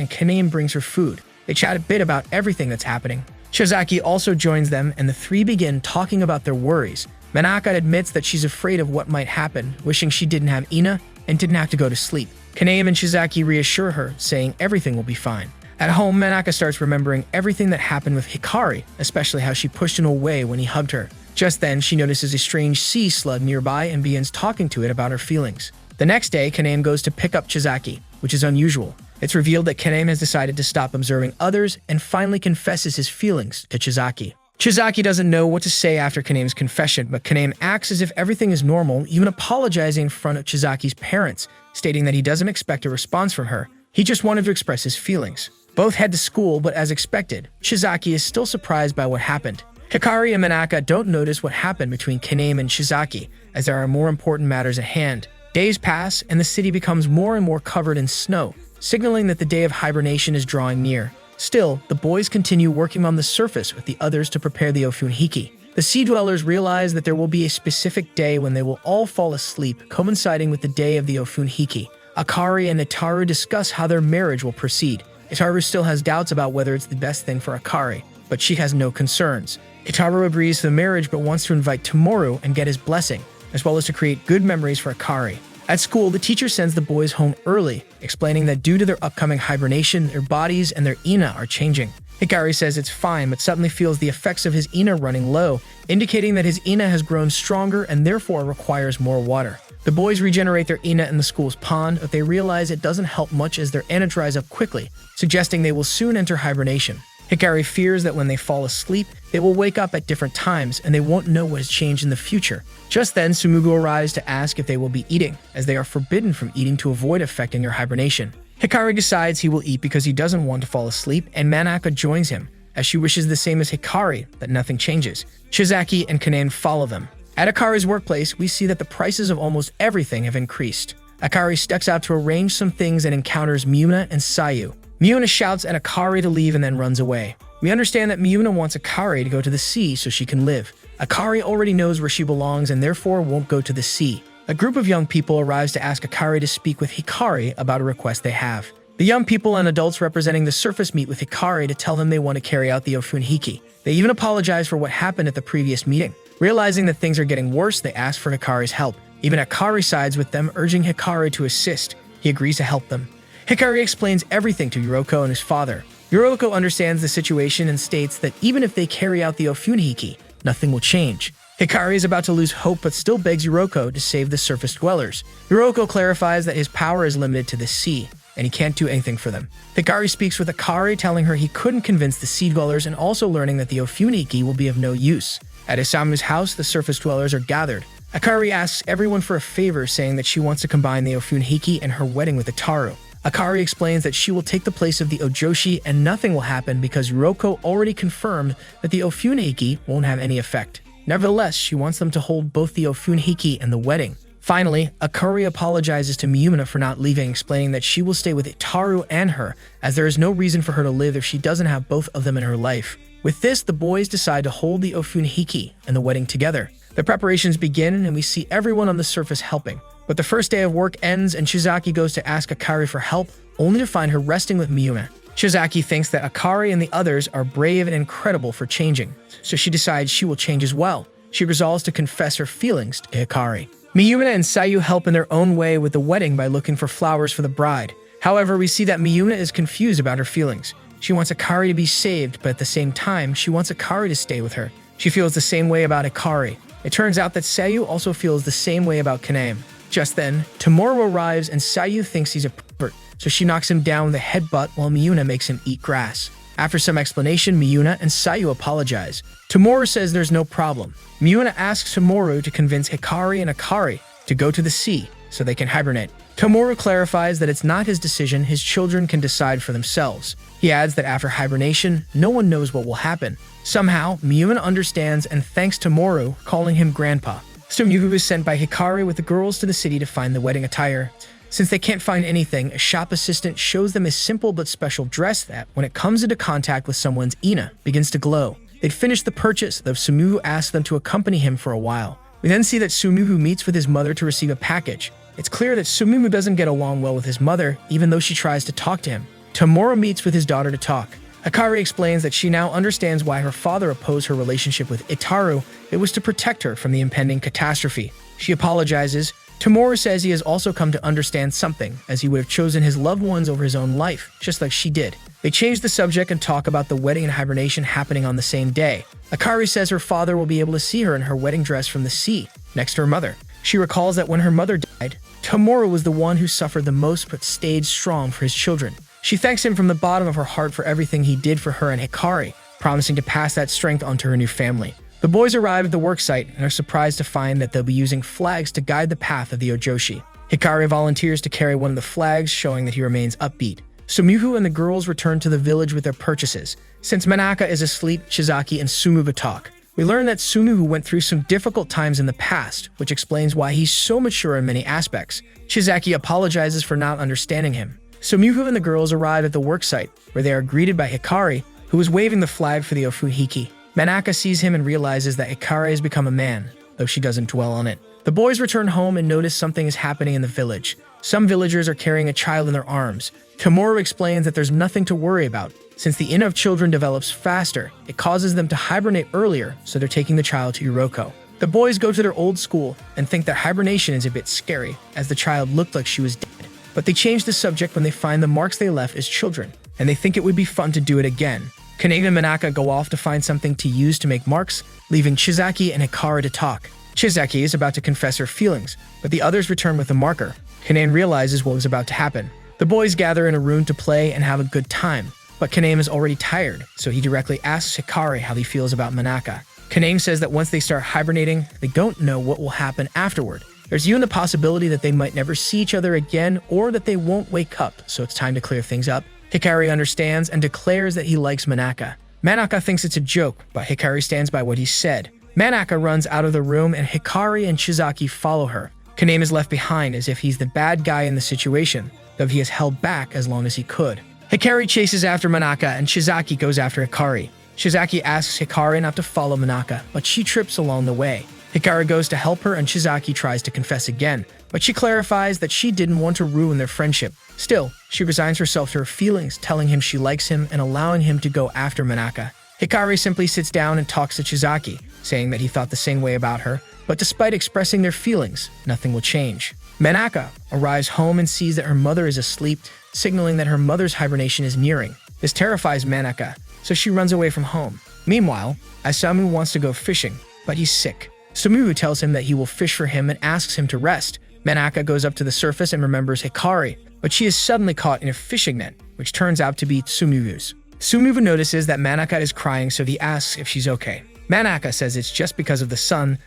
and Kaname brings her food. They chat a bit about everything that's happening. Shizaki also joins them and the three begin talking about their worries. Manaka admits that she's afraid of what might happen, wishing she didn't have Ina and didn't have to go to sleep. Kaname and Shizaki reassure her, saying everything will be fine. At home, Manaka starts remembering everything that happened with Hikari, especially how she pushed him away when he hugged her. Just then, she notices a strange sea slug nearby and begins talking to it about her feelings. The next day, Kaname goes to pick up Shizaki, which is unusual. It's revealed that Kaname has decided to stop observing others and finally confesses his feelings to Shizaki. Shizaki doesn't know what to say after Kaname's confession, but Kaname acts as if everything is normal, even apologizing in front of Shizaki's parents, stating that he doesn't expect a response from her. He just wanted to express his feelings. Both head to school, but as expected, Shizaki is still surprised by what happened. Hikari and Manaka don't notice what happened between Kaname and Shizaki, as there are more important matters at hand. Days pass, and the city becomes more and more covered in snow, signaling that the day of hibernation is drawing near. Still, the boys continue working on the surface with the others to prepare the Ofunhiki. The sea dwellers realize that there will be a specific day when they will all fall asleep, coinciding with the day of the Ofunhiki. Akari and Itaru discuss how their marriage will proceed. Itaru still has doubts about whether it's the best thing for Akari, but she has no concerns. Itaru agrees to the marriage but wants to invite Tomorrow and get his blessing, as well as to create good memories for Akari. At school, the teacher sends the boys home early, explaining that due to their upcoming hibernation, their bodies and their ina are changing. Hikari says it's fine, but suddenly feels the effects of his ina running low, indicating that his ina has grown stronger and therefore requires more water. The boys regenerate their ina in the school's pond, but they realize it doesn't help much as their ina dries up quickly, suggesting they will soon enter hibernation. Hikari fears that when they fall asleep, they will wake up at different times and they won't know what has changed in the future. Just then, Sumugu arrives to ask if they will be eating, as they are forbidden from eating to avoid affecting their hibernation. Hikari decides he will eat because he doesn't want to fall asleep, and Manaka joins him, as she wishes the same as Hikari, that nothing changes. Shizaki and Kaname follow them. At Akari's workplace, we see that the prices of almost everything have increased. Akari steps out to arrange some things and encounters Miyuna and Sayu. Miyuna shouts at Akari to leave and then runs away. We understand that Miyuna wants Akari to go to the sea so she can live. Akari already knows where she belongs and therefore won't go to the sea. A group of young people arrives to ask Akari to speak with Hikari about a request they have. The young people and adults representing the surface meet with Hikari to tell them they want to carry out the Ofunhiki. They even apologize for what happened at the previous meeting. Realizing that things are getting worse, they ask for Hikari's help. Even Akari sides with them, urging Hikari to assist. He agrees to help them. Hikari explains everything to Yuriko and his father. Yuriko understands the situation and states that even if they carry out the Ofunhiki, nothing will change. Hikari is about to lose hope but still begs Yuriko to save the surface dwellers. Yuriko clarifies that his power is limited to the sea, and he can't do anything for them. Hikari speaks with Akari, telling her he couldn't convince the sea dwellers and also learning that the Ofuniki will be of no use. At Isamu's house, the surface dwellers are gathered. Akari asks everyone for a favor, saying that she wants to combine the Ofuniki and her wedding with Itaru. Akari explains that she will take the place of the Ojoshi and nothing will happen because Yuriko already confirmed that the Ofuniki won't have any effect. Nevertheless, she wants them to hold both the Ofuniki and the wedding. Finally, Akari apologizes to Miyuna for not leaving, explaining that she will stay with Itaru and her, as there is no reason for her to live if she doesn't have both of them in her life. With this, the boys decide to hold the Ofuniki and the wedding together. The preparations begin, and we see everyone on the surface helping. But the first day of work ends, and Shizaki goes to ask Akari for help, only to find her resting with Miyuna. Shizaki thinks that Akari and the others are brave and incredible for changing, so she decides she will change as well. She resolves to confess her feelings to Hikari. Miyuna and Sayu help in their own way with the wedding by looking for flowers for the bride. However, we see that Miyuna is confused about her feelings. She wants Akari to be saved, but at the same time, she wants Akari to stay with her. She feels the same way about Hikari. It turns out that Sayu also feels the same way about Kaname. Just then, Tomoro arrives and Sayu thinks he's a pervert, so she knocks him down with a headbutt while Miyuna makes him eat grass. After some explanation, Miyuna and Sayu apologize. Tomoro says there's no problem. Miyuna asks Tomoro to convince Hikari and Akari to go to the sea so they can hibernate. Tomoro clarifies that it's not his decision, his children can decide for themselves. He adds that after hibernation, no one knows what will happen. Somehow, Miyuna understands and thanks Tomoro, calling him Grandpa. Sumyugu is sent by Hikari with the girls to the city to find the wedding attire. Since they can't find anything, a shop assistant shows them a simple but special dress that, when it comes into contact with someone's ina, begins to glow. They'd finished the purchase, though Sumuhu asks them to accompany him for a while. We then see that Sumuhu meets with his mother to receive a package. It's clear that Sumuhu doesn't get along well with his mother, even though she tries to talk to him. Tomoro meets with his daughter to talk. Akari explains that she now understands why her father opposed her relationship with Itaru. It was to protect her from the impending catastrophe. She apologizes. Tomoro says he has also come to understand something, as he would have chosen his loved ones over his own life, just like she did. They change the subject and talk about the wedding and hibernation happening on the same day. Akari says her father will be able to see her in her wedding dress from the sea, next to her mother. She recalls that when her mother died, Tomoro was the one who suffered the most but stayed strong for his children. She thanks him from the bottom of her heart for everything he did for her and Hikari, promising to pass that strength onto her new family. The boys arrive at the worksite and are surprised to find that they'll be using flags to guide the path of the Ojoshi. Hikari volunteers to carry one of the flags, showing that he remains upbeat. Sumuhu and the girls return to the village with their purchases. Since Manaka is asleep, Shizaki and Sumuhu talk. We learn that Sumuhu went through some difficult times in the past, which explains why he's so mature in many aspects. Shizaki apologizes for not understanding him. Sumuhu and the girls arrive at the worksite, where they are greeted by Hikari, who is waving the flag for the Ofuhiki. Manaka sees him and realizes that Hikari has become a man, though she doesn't dwell on it. The boys return home and notice something is happening in the village. Some villagers are carrying a child in their arms. Tomoro explains that there's nothing to worry about. Since the ina of children develops faster, it causes them to hibernate earlier, so they're taking the child to Yuriko. The boys go to their old school and think that hibernation is a bit scary, as the child looked like she was dead. But they change the subject when they find the marks they left as children, and they think it would be fun to do it again. Kaname and Manaka go off to find something to use to make marks, leaving Chizaki and Hikari to talk. Chizaki is about to confess her feelings, but the others return with a marker. Kaname realizes what was about to happen. The boys gather in a room to play and have a good time, but Kaname is already tired, so he directly asks Hikari how he feels about Manaka. Kaname says that once they start hibernating, they don't know what will happen afterward. There's even the possibility that they might never see each other again or that they won't wake up, so it's time to clear things up. Hikari understands and declares that he likes Manaka. Manaka thinks it's a joke, but Hikari stands by what he said. Manaka runs out of the room and Hikari and Chizaki follow her. Kaname is left behind as if he's the bad guy in the situation, though he has held back as long as he could. Hikari chases after Manaka and Chizaki goes after Hikari. Chizaki asks Hikari not to follow Manaka, but she trips along the way. Hikari goes to help her and Chizaki tries to confess again, but she clarifies that she didn't want to ruin their friendship. Still, she resigns herself to her feelings, telling him she likes him and allowing him to go after Manaka. Hikari simply sits down and talks to Chizaki, saying that he thought the same way about her, but despite expressing their feelings, nothing will change. Manaka arrives home and sees that her mother is asleep, signaling that her mother's hibernation is nearing. This terrifies Manaka, so she runs away from home. Meanwhile, Isamu wants to go fishing, but he's sick. Sumugu tells him that he will fish for him and asks him to rest. Manaka goes up to the surface and remembers Hikari, but she is suddenly caught in a fishing net, which turns out to be Sumugu's. Sumugu notices that Manaka is crying, so he asks if she's okay. Manaka says it's just because of the sun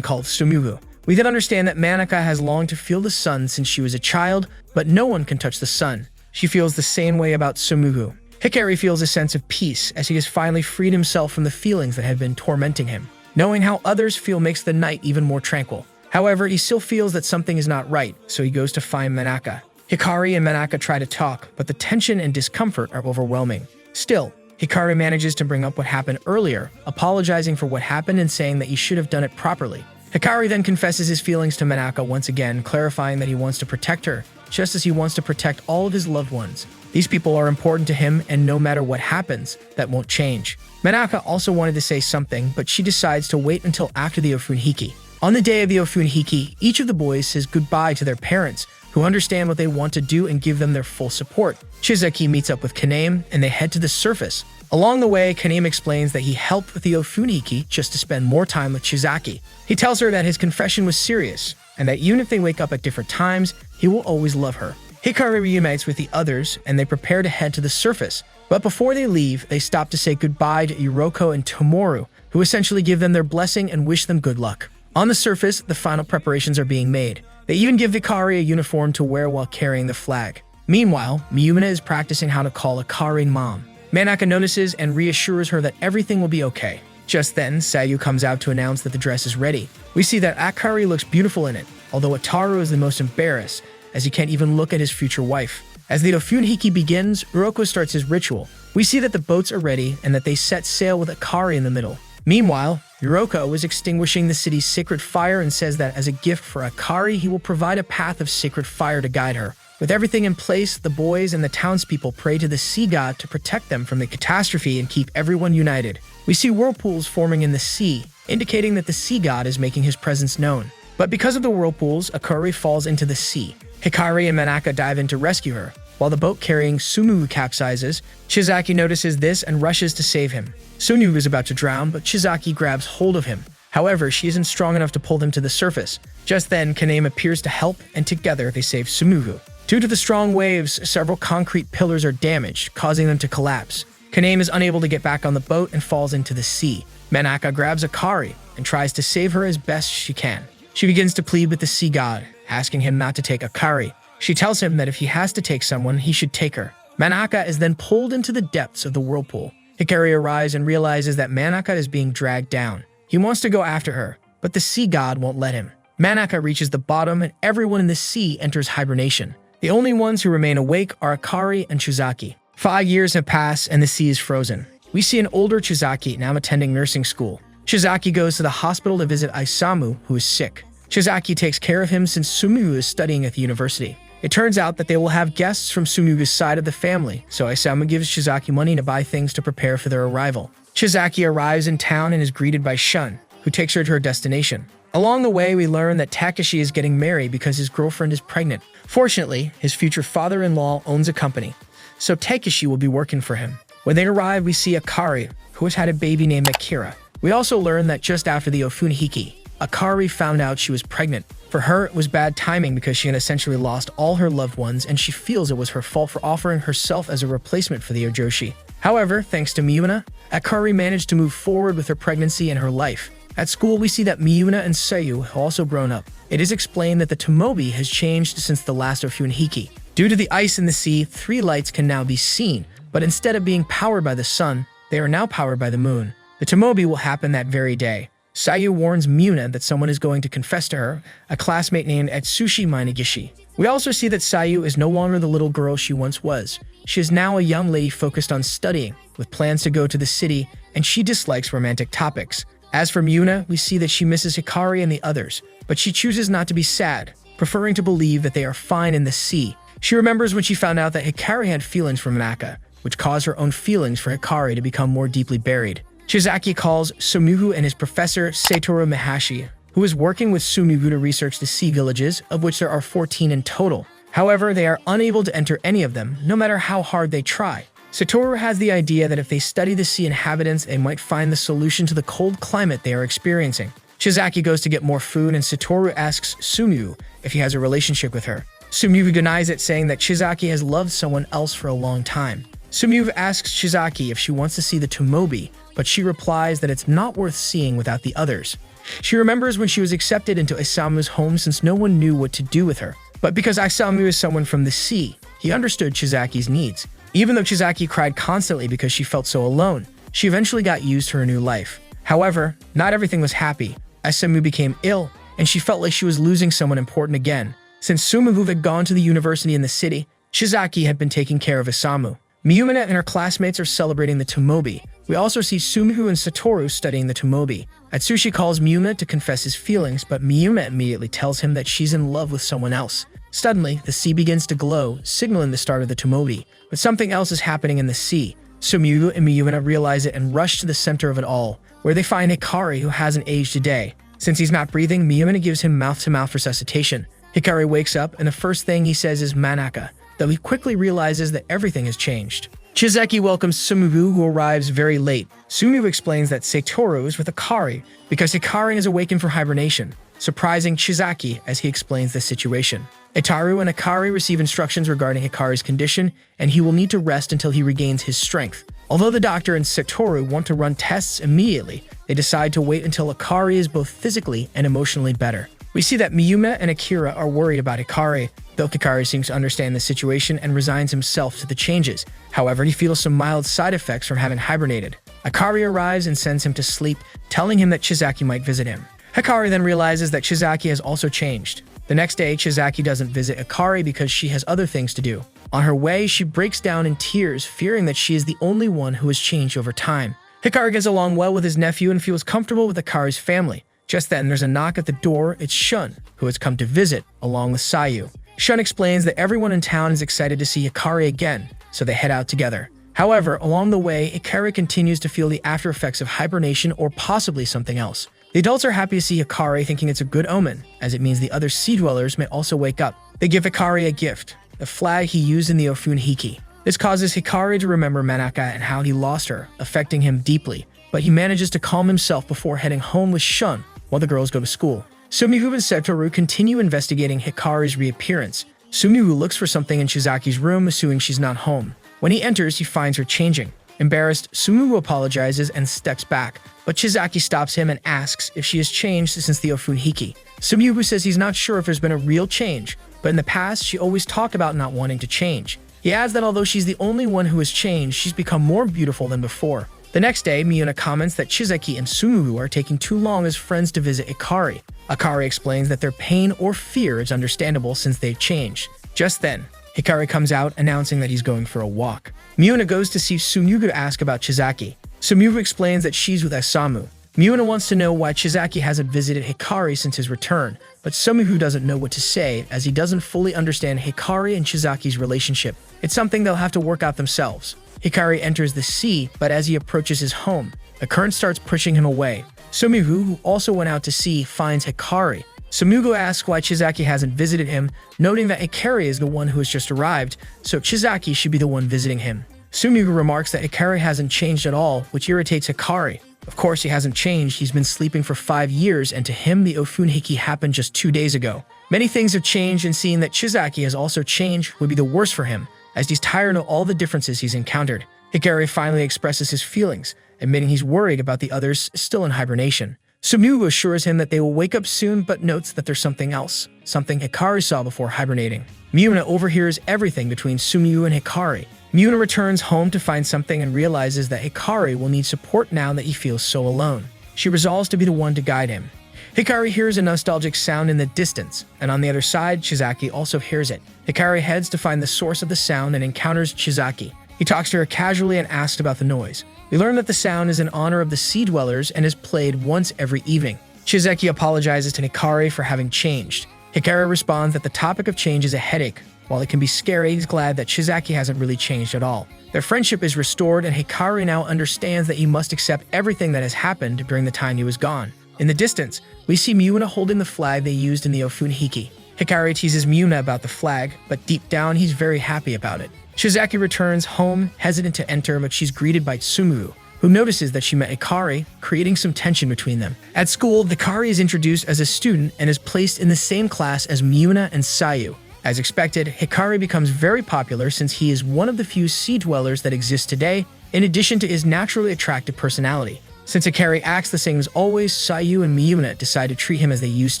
called Sumugu. We then understand that Manaka has longed to feel the sun since she was a child, but no one can touch the sun. She feels the same way about Sumugu. Hikari feels a sense of peace as he has finally freed himself from the feelings that had been tormenting him. Knowing how others feel makes the night even more tranquil. However, he still feels that something is not right, so he goes to find Manaka. Hikari and Manaka try to talk, but the tension and discomfort are overwhelming. Still, Hikari manages to bring up what happened earlier, apologizing for what happened and saying that he should have done it properly. Hikari then confesses his feelings to Manaka once again, clarifying that he wants to protect her, just as he wants to protect all of his loved ones. These people are important to him, and no matter what happens, that won't change. Manaka also wanted to say something, but she decides to wait until after the Ofunhiki. On the day of the Ofunhiki, each of the boys says goodbye to their parents, who understand what they want to do and give them their full support. Chizaki meets up with Kaname, and they head to the surface. Along the way, Kaname explains that he helped with the Ofunhiki just to spend more time with Chizaki. He tells her that his confession was serious, and that even if they wake up at different times, he will always love her. Hikari reunites with the others, and they prepare to head to the surface. But before they leave, they stop to say goodbye to Iroko and Tomoru, who essentially give them their blessing and wish them good luck. On the surface, the final preparations are being made. They even give Hikari a uniform to wear while carrying the flag. Meanwhile, Miyuna is practicing how to call Hikari mom. Manaka notices and reassures her that everything will be okay. Just then, Sayu comes out to announce that the dress is ready. We see that Akari looks beautiful in it, although Ataru is the most embarrassed, as he can't even look at his future wife. As the Ofunhiki begins, Uroko starts his ritual. We see that the boats are ready and that they set sail with Akari in the middle. Meanwhile, Uroko is extinguishing the city's sacred fire and says that as a gift for Akari, he will provide a path of sacred fire to guide her. With everything in place, the boys and the townspeople pray to the sea god to protect them from the catastrophe and keep everyone united. We see whirlpools forming in the sea, indicating that the sea god is making his presence known. But because of the whirlpools, Akari falls into the sea. Hikari and Manaka dive in to rescue her. While the boat carrying Sumugu capsizes, Chizaki notices this and rushes to save him. Sumugu is about to drown, but Chizaki grabs hold of him. However, she isn't strong enough to pull him to the surface. Just then, Kaname appears to help, and together they save Sumugu. Due to the strong waves, several concrete pillars are damaged, causing them to collapse. Kaname is unable to get back on the boat and falls into the sea. Manaka grabs Akari and tries to save her as best she can. She begins to plead with the sea god, asking him not to take Akari. She tells him that if he has to take someone, he should take her. Manaka is then pulled into the depths of the whirlpool. Hikari arrives and realizes that Manaka is being dragged down. He wants to go after her, but the sea god won't let him. Manaka reaches the bottom and everyone in the sea enters hibernation. The only ones who remain awake are Akari and Chizaki. 5 years have passed and the sea is frozen. We see an older Chizaki now attending nursing school. Chizaki goes to the hospital to visit Isamu, who is sick. Chizaki takes care of him since Sumugu is studying at the university. It turns out that they will have guests from Sumugu's side of the family, so Isamu gives Chizaki money to buy things to prepare for their arrival. Chizaki arrives in town and is greeted by Shun, who takes her to her destination. Along the way, we learn that Takeshi is getting married because his girlfriend is pregnant. Fortunately, his future father-in-law owns a company, so Takeshi will be working for him. When they arrive, we see Akari, who has had a baby named Akira. We also learn that just after the Ofunhiki, Akari found out she was pregnant. For her, it was bad timing because she had essentially lost all her loved ones and she feels it was her fault for offering herself as a replacement for the Ojoshi. However, thanks to Miyuna, Akari managed to move forward with her pregnancy and her life. At school, we see that Miyuna and Sayu have also grown up. It is explained that the Tomobi has changed since the last Ofunhiki. Due to the ice in the sea, 3 lights can now be seen, but instead of being powered by the sun, they are now powered by the moon. The Tomobi will happen that very day. Sayu warns Miyuna that someone is going to confess to her, a classmate named Atsushi Minagishi. We also see that Sayu is no longer the little girl she once was. She is now a young lady focused on studying, with plans to go to the city, and she dislikes romantic topics. As for Miyuna, we see that she misses Hikari and the others, but she chooses not to be sad, preferring to believe that they are fine in the sea. She remembers when she found out that Hikari had feelings for Manaka, which caused her own feelings for Hikari to become more deeply buried. Chizaki calls Sumugu and his professor Satoru Mahashi, who is working with Sumugu to research the sea villages, of which there are 14 in total. However, they are unable to enter any of them, no matter how hard they try. Satoru has the idea that if they study the sea inhabitants, they might find the solution to the cold climate they are experiencing. Shizaki goes to get more food and Satoru asks Sumiu if he has a relationship with her. Sumiu denies it, saying that Shizaki has loved someone else for a long time. Sumiu asks Shizaki if she wants to see the Tomobi, but she replies that it's not worth seeing without the others. She remembers when she was accepted into Isamu's home since no one knew what to do with her. But because Isamu is someone from the sea, he understood Shizaki's needs. Even though Shizaki cried constantly because she felt so alone, she eventually got used to her new life. However, not everything was happy. Isamu became ill, and she felt like she was losing someone important again. Since Sumihu had gone to the university in the city, Shizaki had been taking care of Isamu. Miyumina and her classmates are celebrating the Tomobi. We also see Sumihu and Satoru studying the Tomobi. Atsushi calls Miyuma to confess his feelings, but Miyuma immediately tells him that she's in love with someone else. Suddenly, the sea begins to glow, signaling the start of the Tomobi. But something else is happening in the sea. Sumihu and Miyuma realize it and rush to the center of it all, where they find Hikari, who hasn't aged a day. Since he's not breathing, Miyuma gives him mouth-to-mouth resuscitation. Hikari wakes up, and the first thing he says is Manaka, though he quickly realizes that everything has changed. Chiseki welcomes Sumihu, who arrives very late. Sumihu explains that Satoru is with Hikari because Hikari is awakened from hibernation, surprising Chiseki as he explains the situation. Itaru and Hikari receive instructions regarding Hikari's condition, and he will need to rest until he regains his strength. Although the doctor and Satoru want to run tests immediately, they decide to wait until Hikari is both physically and emotionally better. We see that Miyuma and Akira are worried about Hikari, though Hikari seems to understand the situation and resigns himself to the changes. However, he feels some mild side effects from having hibernated. Hikari arrives and sends him to sleep, telling him that Chisaki might visit him. Hikari then realizes that Chisaki has also changed. The next day, Chisaki doesn't visit Hikari because she has other things to do. On her way, she breaks down in tears, fearing that she is the only one who has changed over time. Hikari gets along well with his nephew and feels comfortable with Hikari's family. Just then, there's a knock at the door. It's Shun, who has come to visit, along with Sayu. Shun explains that everyone in town is excited to see Hikari again, so they head out together. However, along the way, Hikari continues to feel the after effects of hibernation or possibly something else. The adults are happy to see Hikari, thinking it's a good omen, as it means the other sea dwellers may also wake up. They give Hikari a gift, the flag he used in the Ofun Hiki. This causes Hikari to remember Manaka and how he lost her, affecting him deeply, but he manages to calm himself before heading home with Shun while the girls go to school. Sumihu and Satoru continue investigating Hikari's reappearance. Sumihu looks for something in Shizaki's room, assuming she's not home. When he enters, he finds her changing. Embarrassed, Sumihu apologizes and steps back, but Shizaki stops him and asks if she has changed since the Ofun Hiki. Sumihu says he's not sure if there's been a real change, but in the past, she always talked about not wanting to change. He adds that although she's the only one who has changed, she's become more beautiful than before. The next day, Miyuna comments that Chiseki and Sumihu are taking too long as friends to visit Hikari. Hikari explains that their pain or fear is understandable since they've changed. Just then, Hikari comes out announcing that he's going for a walk. Miyuna goes to see Sumihu to ask about Chisaki. Sumihu explains that she's with Isamu. Miyuna wants to know why Chisaki hasn't visited Hikari since his return, but Sumihu doesn't know what to say as he doesn't fully understand Hikari and Chizaki's relationship. It's something they'll have to work out themselves. Hikari enters the sea, but as he approaches his home, the current starts pushing him away. Sumihu, who also went out to sea, finds Hikari. Sumihu asks why Chizaki hasn't visited him, noting that Hikari is the one who has just arrived, so Chizaki should be the one visiting him. Sumihu remarks that Hikari hasn't changed at all, which irritates Hikari. Of course he hasn't changed, he's been sleeping for 5 years, and to him the Ofun Hiki happened just 2 days ago. Many things have changed, and seeing that Chizaki has also changed would be the worst for him, as he's tired of all the differences he's encountered. Hikari finally expresses his feelings, admitting he's worried about the others still in hibernation. Sumihu assures him that they will wake up soon, but notes that there's something else, something Hikari saw before hibernating. Miyuna overhears everything between Sumihu and Hikari. Miyuna returns home to find something and realizes that Hikari will need support now that he feels so alone. She resolves to be the one to guide him. Hikari hears a nostalgic sound in the distance, and on the other side, Chizaki also hears it. Hikari heads to find the source of the sound and encounters Chizaki. He talks to her casually and asks about the noise. We learn that the sound is in honor of the Sea Dwellers and is played once every evening. Chizaki apologizes to Hikari for having changed. Hikari responds that the topic of change is a headache. While it can be scary, he's glad that Chizaki hasn't really changed at all. Their friendship is restored, and Hikari now understands that he must accept everything that has happened during the time he was gone. In the distance, we see Miyuna holding the flag they used in the Ofun Hiki. Hikari teases Miyuna about the flag, but deep down he's very happy about it. Chizaki returns home, hesitant to enter, but she's greeted by Sumihu. who notices that she met Hikari, creating some tension between them. At school, Hikari is introduced as a student and is placed in the same class as Miuna and Sayu. As expected, Hikari becomes very popular since he is one of the few sea dwellers that exist today, in addition to his naturally attractive personality. Since Hikari acts the same as always, Sayu and Miuna decide to treat him as they used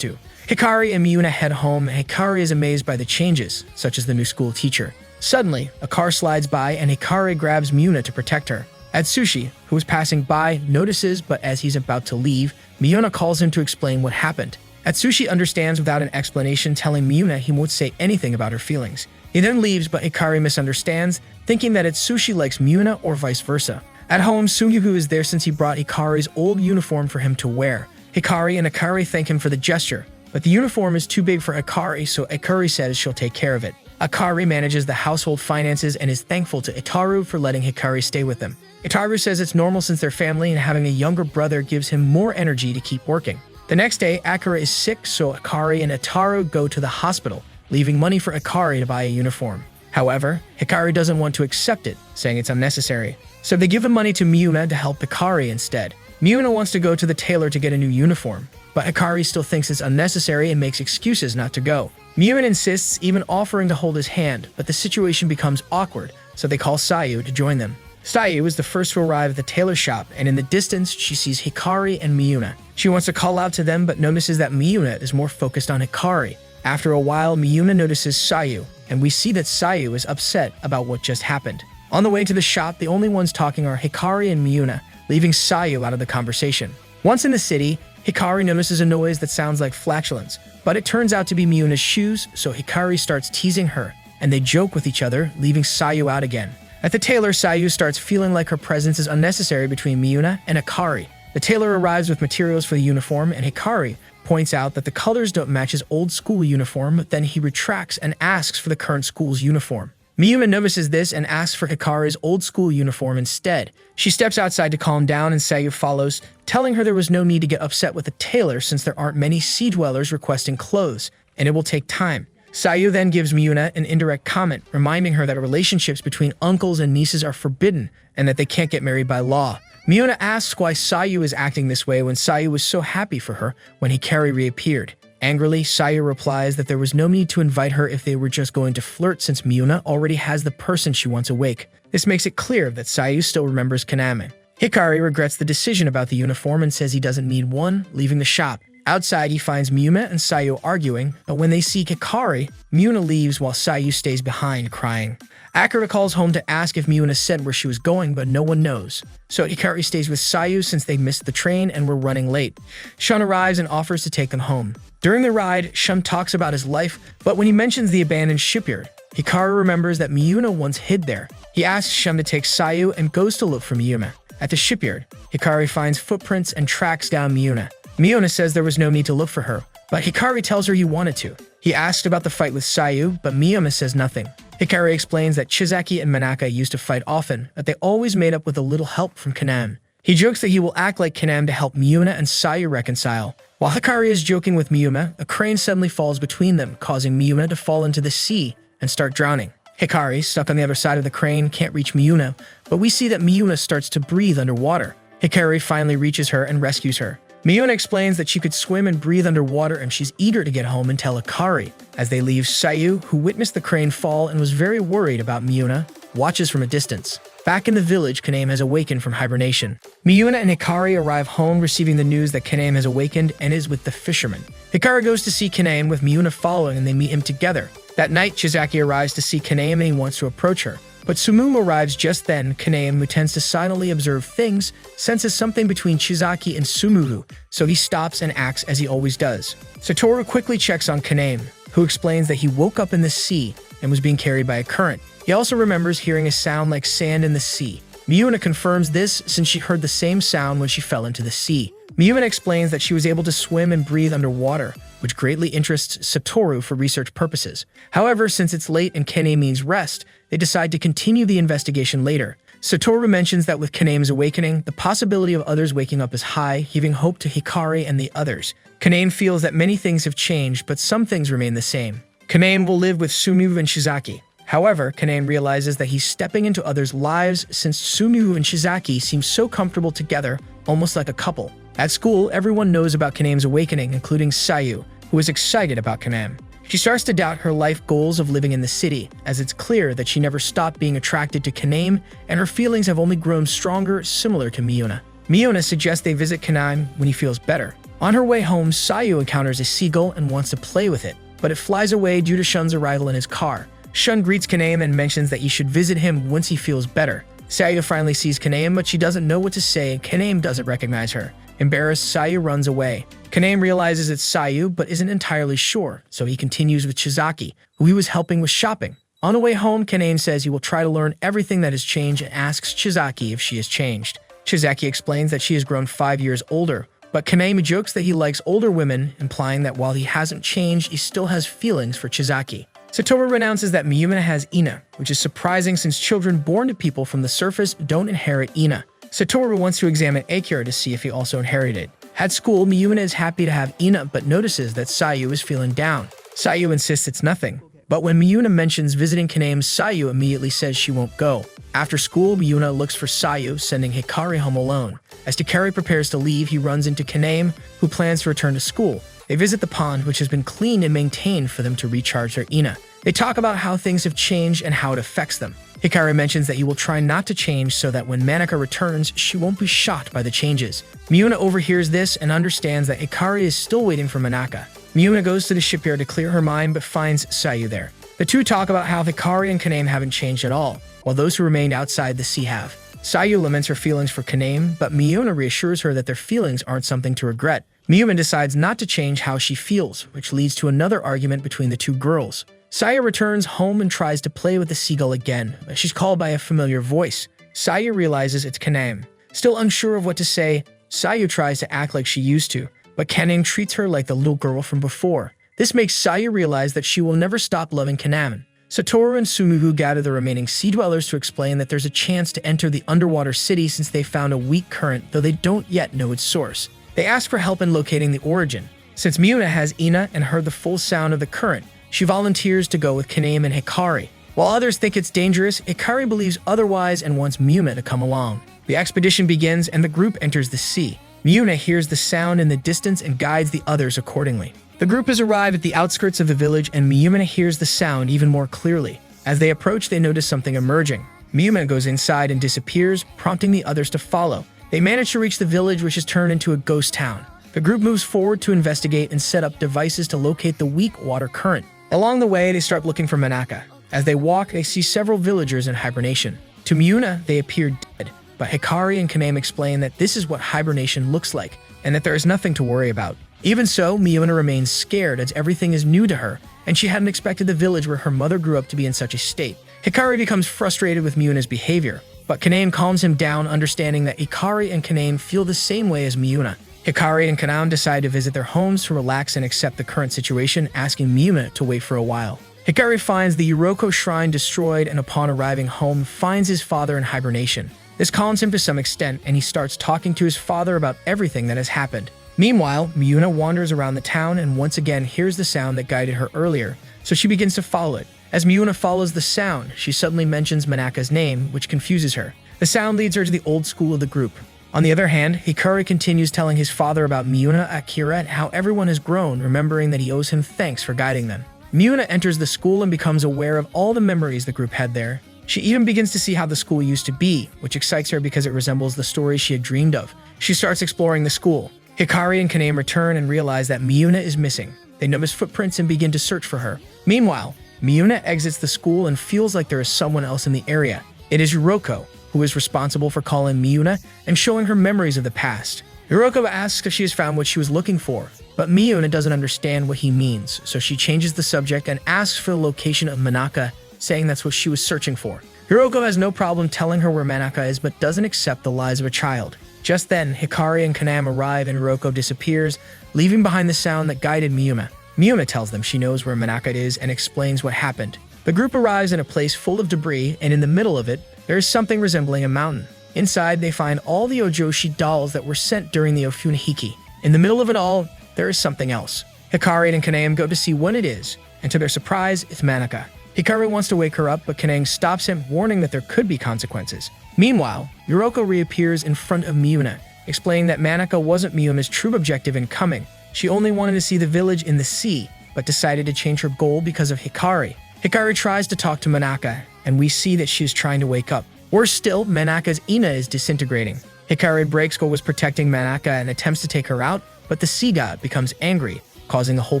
to. Hikari and Miuna head home, and Hikari is amazed by the changes, such as the new school teacher. Suddenly, a car slides by and Hikari grabs Miuna to protect her. Atsushi, who is passing by, notices, but as he's about to leave, Miuna calls him to explain what happened. Atsushi understands without an explanation, telling Miuna he won't say anything about her feelings. He then leaves, but Hikari misunderstands, thinking that Atsushi likes Miuna or vice versa. At home, Sungyu is there since he brought Hikari's old uniform for him to wear. Hikari and Hikari thank him for the gesture, but the uniform is too big for Hikari, so Hikari says she'll take care of it. Hikari manages the household finances and is thankful to Itaru for letting Hikari stay with them. Itaru says it's normal since they're family and having a younger brother gives him more energy to keep working. The next day, Akira is sick, so Hikari and Itaru go to the hospital, leaving money for Hikari to buy a uniform. However, Hikari doesn't want to accept it, saying it's unnecessary. So they give the money to Miuna to help Hikari instead. Miuna wants to go to the tailor to get a new uniform, but Hikari still thinks it's unnecessary and makes excuses not to go. Miuna insists, even offering to hold his hand, but the situation becomes awkward, so they call Sayu to join them. Sayu is the first to arrive at the tailor shop, and in the distance, she sees Hikari and Miuna. She wants to call out to them, but notices that Miuna is more focused on Hikari. After a while, Miuna notices Sayu, and we see that Sayu is upset about what just happened. On the way to the shop, the only ones talking are Hikari and Miuna, leaving Sayu out of the conversation. Once in the city, Hikari notices a noise that sounds like flatulence, but it turns out to be Miuna's shoes, so Hikari starts teasing her, and they joke with each other, leaving Sayu out again. At the tailor, Sayu starts feeling like her presence is unnecessary between Miuna and Hikari. The tailor arrives with materials for the uniform, and Hikari points out that the colors don't match his old school uniform, but then he retracts and asks for the current school's uniform. Miuna notices this and asks for Hikari's old school uniform instead. She steps outside to calm down, and Sayu follows, telling her there was no need to get upset with the tailor since there aren't many sea dwellers requesting clothes, and it will take time. Sayu then gives Miuna an indirect comment, reminding her that relationships between uncles and nieces are forbidden and that they can't get married by law. Miuna asks why Sayu is acting this way when Sayu was so happy for her when Hikari reappeared. Angrily, Sayu replies that there was no need to invite her if they were just going to flirt since Miuna already has the person she wants awake. This makes it clear that Sayu still remembers Kaname. Hikari regrets the decision about the uniform and says he doesn't need one, leaving the shop. Outside, he finds Miuna and Sayu arguing, but when they see Hikari, Miuna leaves while Sayu stays behind, crying. Akira calls home to ask if Miuna said where she was going, but no one knows. So Hikari stays with Sayu since they missed the train and were running late. Shun arrives and offers to take them home. During the ride, Shun talks about his life, but when he mentions the abandoned shipyard, Hikari remembers that Miuna once hid there. He asks Shun to take Sayu and goes to look for Miuna. At the shipyard, Hikari finds footprints and tracks down Miuna. Miuna says there was no need to look for her, but Hikari tells her he wanted to. He asked about the fight with Sayu, but Miuna says nothing. Hikari explains that Chizaki and Manaka used to fight often, but they always made up with a little help from Kaname. He jokes that he will act like Kaname to help Miuna and Sayu reconcile. While Hikari is joking with Miuna, a crane suddenly falls between them, causing Miuna to fall into the sea and start drowning. Hikari, stuck on the other side of the crane, can't reach Miuna, but we see that Miuna starts to breathe underwater. Hikari finally reaches her and rescues her. Miuna explains that she could swim and breathe underwater and she's eager to get home and tell Hikari. As they leave, Sayu, who witnessed the crane fall and was very worried about Miuna, watches from a distance. Back in the village, Kaname has awakened from hibernation. Miuna and Hikari arrive home receiving the news that Kaname has awakened and is with the fisherman. Hikari goes to see Kaname with Miuna following and they meet him together. That night, Chizaki arrives to see Kaname and he wants to approach her. But Sumumu arrives just then. Kaname, who tends to silently observe things, senses something between Chizaki and Sumumu, so he stops and acts as he always does. Satoru quickly checks on Kaname, who explains that he woke up in the sea and was being carried by a current. He also remembers hearing a sound like sand in the sea. Miuna confirms this since she heard the same sound when she fell into the sea. Miuna explains that she was able to swim and breathe underwater, which greatly interests Satoru for research purposes. However, since it's late and Kane means rest, they decide to continue the investigation later. Satoru mentions that with Kane's awakening, the possibility of others waking up is high, giving hope to Hikari and the others. Kane feels that many things have changed, but some things remain the same. Kane will live with Sumu and Shizaki. However, Kaname realizes that he's stepping into others' lives since Sumihu and Shizaki seem so comfortable together, almost like a couple. At school, everyone knows about Kaname's awakening, including Sayu, who is excited about Kaname. She starts to doubt her life goals of living in the city, as it's clear that she never stopped being attracted to Kaname, and her feelings have only grown stronger, similar to Miuna. Miuna suggests they visit Kaname when he feels better. On her way home, Sayu encounters a seagull and wants to play with it, but it flies away due to Shun's arrival in his car. Shun greets Kaname and mentions that he should visit him once he feels better. Sayu finally sees Kaname, but she doesn't know what to say, and Kaname doesn't recognize her. Embarrassed, Sayu runs away. Kaname realizes it's Sayu, but isn't entirely sure, so he continues with Shizaki, who he was helping with shopping. On the way home, Kaname says he will try to learn everything that has changed and asks Shizaki if she has changed. Shizaki explains that she has grown 5 years older, but Kaname jokes that he likes older women, implying that while he hasn't changed, he still has feelings for Shizaki. Satoru announces that Miyuna has Ina, which is surprising since children born to people from the surface don't inherit Ina. Satoru wants to examine Akira to see if he also inherited. At school, Miyuna is happy to have Ina but notices that Sayu is feeling down. Sayu insists it's nothing, but when Miyuna mentions visiting Kaname, Sayu immediately says she won't go. After school, Miyuna looks for Sayu, sending Hikari home alone. As Hikari prepares to leave, he runs into Kaname, who plans to return to school. They visit the pond, which has been cleaned and maintained for them to recharge their Ina. They talk about how things have changed and how it affects them. Hikari mentions that he will try not to change so that when Manaka returns, she won't be shocked by the changes. Miyuna overhears this and understands that Hikari is still waiting for Manaka. Miyuna goes to the shipyard to clear her mind but finds Sayu there. The two talk about how Hikari and Kaname haven't changed at all, while those who remained outside the sea have. Sayu laments her feelings for Kaname, but Miyuna reassures her that their feelings aren't something to regret. Miyuna decides not to change how she feels, which leads to another argument between the two girls. Sayu returns home and tries to play with the seagull again, but she's called by a familiar voice. Sayu realizes it's Kaname. Still unsure of what to say, Sayu tries to act like she used to, but Kaname treats her like the little girl from before. This makes Sayu realize that she will never stop loving Kaname. Satoru and Sumihu gather the remaining sea dwellers to explain that there's a chance to enter the underwater city since they found a weak current, though they don't yet know its source. They ask for help in locating the origin. Since Miyuna has Ina and heard the full sound of the current, she volunteers to go with Kaname and Hikari. While others think it's dangerous, Hikari believes otherwise and wants Miyuna to come along. The expedition begins and the group enters the sea. Miyuna hears the sound in the distance and guides the others accordingly. The group has arrived at the outskirts of the village and Miyuna hears the sound even more clearly. As they approach, they notice something emerging. Miyuna goes inside and disappears, prompting the others to follow. They manage to reach the village, which is turned into a ghost town. The group moves forward to investigate and set up devices to locate the weak water current. Along the way, they start looking for Manaka. As they walk, they see several villagers in hibernation. To Miyuna, they appear dead, but Hikari and Kaname explain that this is what hibernation looks like, and that there is nothing to worry about. Even so, Miyuna remains scared as everything is new to her, and she hadn't expected the village where her mother grew up to be in such a state. Hikari becomes frustrated with Miyuna's behavior, but Kaname calms him down, understanding that Hikari and Kaname feel the same way as Miyuna. Hikari and Kaname decide to visit their homes to relax and accept the current situation, asking Miyuna to wait for a while. Hikari finds the Yuroko shrine destroyed and upon arriving home finds his father in hibernation. This calms him to some extent and he starts talking to his father about everything that has happened. Meanwhile, Miyuna wanders around the town and once again hears the sound that guided her earlier, so she begins to follow it. As Miyuna follows the sound, she suddenly mentions Manaka's name, which confuses her. The sound leads her to the old school of the group. On the other hand, Hikari continues telling his father about Miyuna, Akira, and how everyone has grown, remembering that he owes him thanks for guiding them. Miyuna enters the school and becomes aware of all the memories the group had there. She even begins to see how the school used to be, which excites her because it resembles the stories she had dreamed of. She starts exploring the school. Hikari and Kaname return and realize that Miyuna is missing. They notice footprints and begin to search for her. Meanwhile, Miyuna exits the school and feels like there is someone else in the area. It is Yuroko, who is responsible for calling Miyuna and showing her memories of the past. Yuroko asks if she has found what she was looking for, but Miyuna doesn't understand what he means, so she changes the subject and asks for the location of Manaka, saying that's what she was searching for. Yuroko has no problem telling her where Manaka is, but doesn't accept the lies of a child. Just then, Hikari and Kaname arrive and Yuroko disappears, leaving behind the sound that guided Miyuna. Miyuna tells them she knows where Manaka is and explains what happened. The group arrives in a place full of debris, and in the middle of it, there is something resembling a mountain. Inside, they find all the Ojoshi dolls that were sent during the Ofunihiki. In the middle of it all, there is something else. Hikari and Kaname go to see what it is, and to their surprise, it's Manaka. Hikari wants to wake her up, but Kanang stops him, warning that there could be consequences. Meanwhile, Yuriko reappears in front of Miuna, explaining that Manaka wasn't Miyuna's true objective in coming. She only wanted to see the village in the sea, but decided to change her goal because of Hikari. Hikari tries to talk to Manaka, and we see that she is trying to wake up. Worse still, Manaka's Ina is disintegrating. Hikari breaks what was protecting Manaka and attempts to take her out, but the sea god becomes angry, causing the whole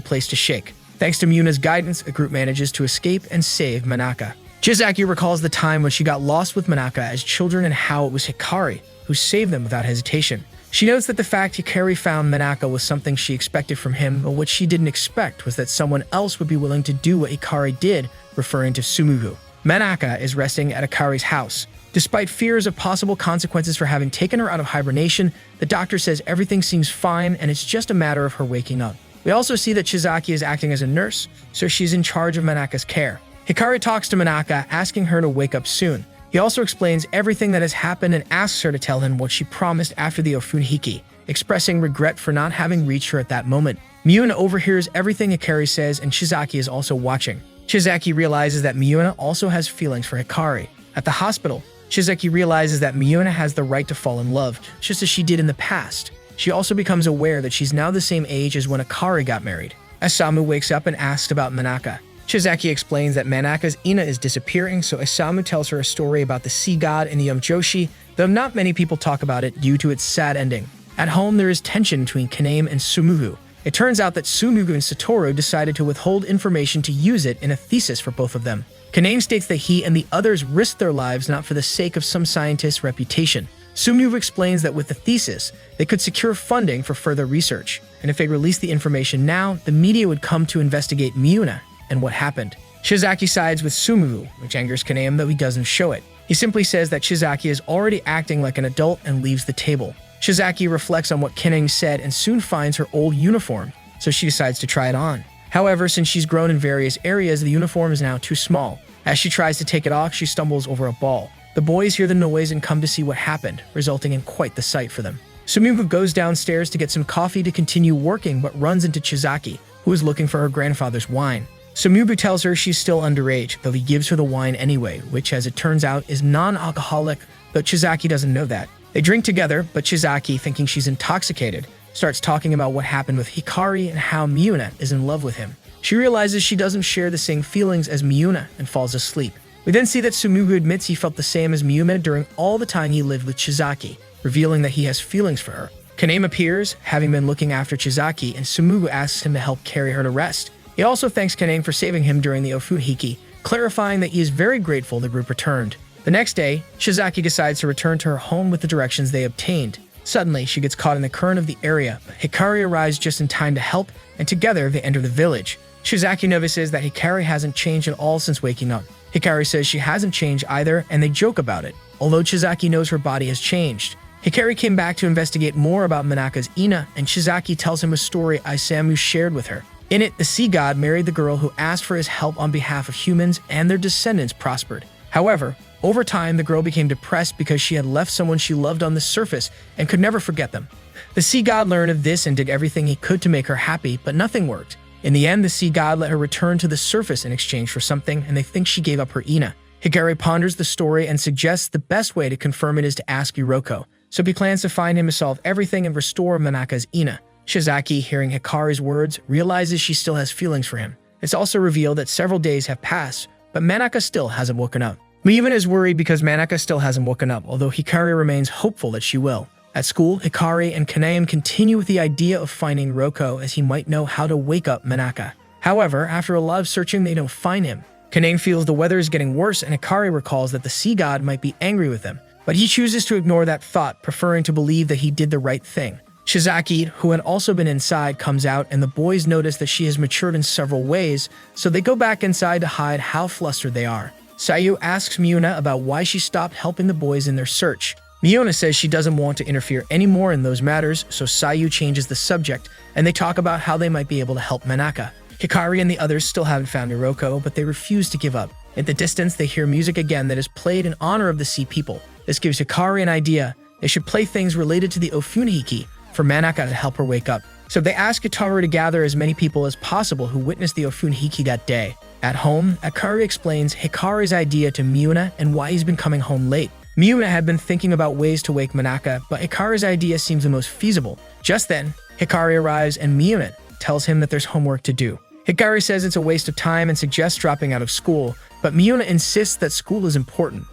place to shake. Thanks to Miuna's guidance, the group manages to escape and save Manaka. Chizaki recalls the time when she got lost with Manaka as children and how it was Hikari who saved them without hesitation. She notes that the fact Hikari found Manaka was something she expected from him, but what she didn't expect was that someone else would be willing to do what Hikari did, referring to Sumugu. Manaka is resting at Hikari's house. Despite fears of possible consequences for having taken her out of hibernation, the doctor says everything seems fine and it's just a matter of her waking up. We also see that Chizaki is acting as a nurse, so she's in charge of Manaka's care. Hikari talks to Manaka, asking her to wake up soon. He also explains everything that has happened and asks her to tell him what she promised after the Ofunhiki, expressing regret for not having reached her at that moment. Miuna overhears everything Hikari says, and Chizaki is also watching. Chizaki realizes that Miuna also has feelings for Hikari. At the hospital, Chizaki realizes that Miuna has the right to fall in love, just as she did in the past. She also becomes aware that she's now the same age as when Hikari got married. Isamu wakes up and asks about Manaka. Chizaki explains that Manaka's Ina is disappearing, so Isamu tells her a story about the sea god in the Yamjoshi, though not many people talk about it due to its sad ending. At home, there is tension between Kaname and Sumugu. It turns out that Sumugu and Satoru decided to withhold information to use it in a thesis for both of them. Kaname states that he and the others risked their lives not for the sake of some scientist's reputation. Sumugu explains that with the thesis, they could secure funding for further research, and if they released the information now, the media would come to investigate Miuna and what happened. Chizaki sides with Sumugu, which angers Kaname, though he doesn't show it. He simply says that Chizaki is already acting like an adult and leaves the table. Chizaki reflects on what Kaname said and soon finds her old uniform, so she decides to try it on. However, since she's grown in various areas, the uniform is now too small. As she tries to take it off, she stumbles over a ball. The boys hear the noise and come to see what happened, resulting in quite the sight for them. Sumugu goes downstairs to get some coffee to continue working, but runs into Chizaki, who is looking for her grandfather's wine. Sumugu tells her she's still underage, though he gives her the wine anyway, which, as it turns out, is non-alcoholic, though Chizaki doesn't know that. They drink together, but Chizaki, thinking she's intoxicated, starts talking about what happened with Hikari and how Miuna is in love with him. She realizes she doesn't share the same feelings as Miuna and falls asleep. We then see that Sumugu admits he felt the same as Miuna during all the time he lived with Chizaki, revealing that he has feelings for her. Kaname appears, having been looking after Chizaki, and Sumugu asks him to help carry her to rest. He also thanks Kaname for saving him during the Ofunhiki, clarifying that he is very grateful the group returned. The next day, Chizaki decides to return to her home with the directions they obtained. Suddenly, she gets caught in the current of the area, but Hikari arrives just in time to help, and together they enter the village. Chizaki notices that Hikari hasn't changed at all since waking up. Hikari says she hasn't changed either, and they joke about it, although Chizaki knows her body has changed. Hikari came back to investigate more about Manaka's Ina, and Chizaki tells him a story Isamu shared with her. In it, the sea god married the girl who asked for his help on behalf of humans, and their descendants prospered. However, over time, the girl became depressed because she had left someone she loved on the surface and could never forget them. The sea god learned of this and did everything he could to make her happy, but nothing worked. In the end, the sea god let her return to the surface in exchange for something, and they think she gave up her Ina. Hikari ponders the story and suggests the best way to confirm it is to ask Yuriko, so he plans to find him to solve everything and restore Manaka's Ina. Chizaki, hearing Hikari's words, realizes she still has feelings for him. It's also revealed that several days have passed, but Manaka still hasn't woken up. Miuna is worried because Manaka still hasn't woken up, although Hikari remains hopeful that she will. At school, Hikari and Kaname continue with the idea of finding Roko, as he might know how to wake up Manaka. However, after a lot of searching, they don't find him. Kaname feels the weather is getting worse, and Hikari recalls that the sea god might be angry with them, but he chooses to ignore that thought, preferring to believe that he did the right thing. Chizaki, who had also been inside, comes out, and the boys notice that she has matured in several ways, so they go back inside to hide how flustered they are. Sayu asks Miuna about why she stopped helping the boys in their search. Miuna says she doesn't want to interfere anymore in those matters, so Sayu changes the subject, and they talk about how they might be able to help Manaka. Hikari and the others still haven't found Iroko, but they refuse to give up. In the distance, they hear music again that is played in honor of the sea people. This gives Hikari an idea. They should play things related to the Ofunhiki for Manaka to help her wake up. So they ask Itaru to gather as many people as possible who witnessed the Ofunhiki that day. At home, Akari explains Hikari's idea to Miuna and why he's been coming home late. Miuna had been thinking about ways to wake Manaka, but Hikari's idea seems the most feasible. Just then, Hikari arrives and Miuna tells him that there's homework to do. Hikari says it's a waste of time and suggests dropping out of school, but Miuna insists that school is important.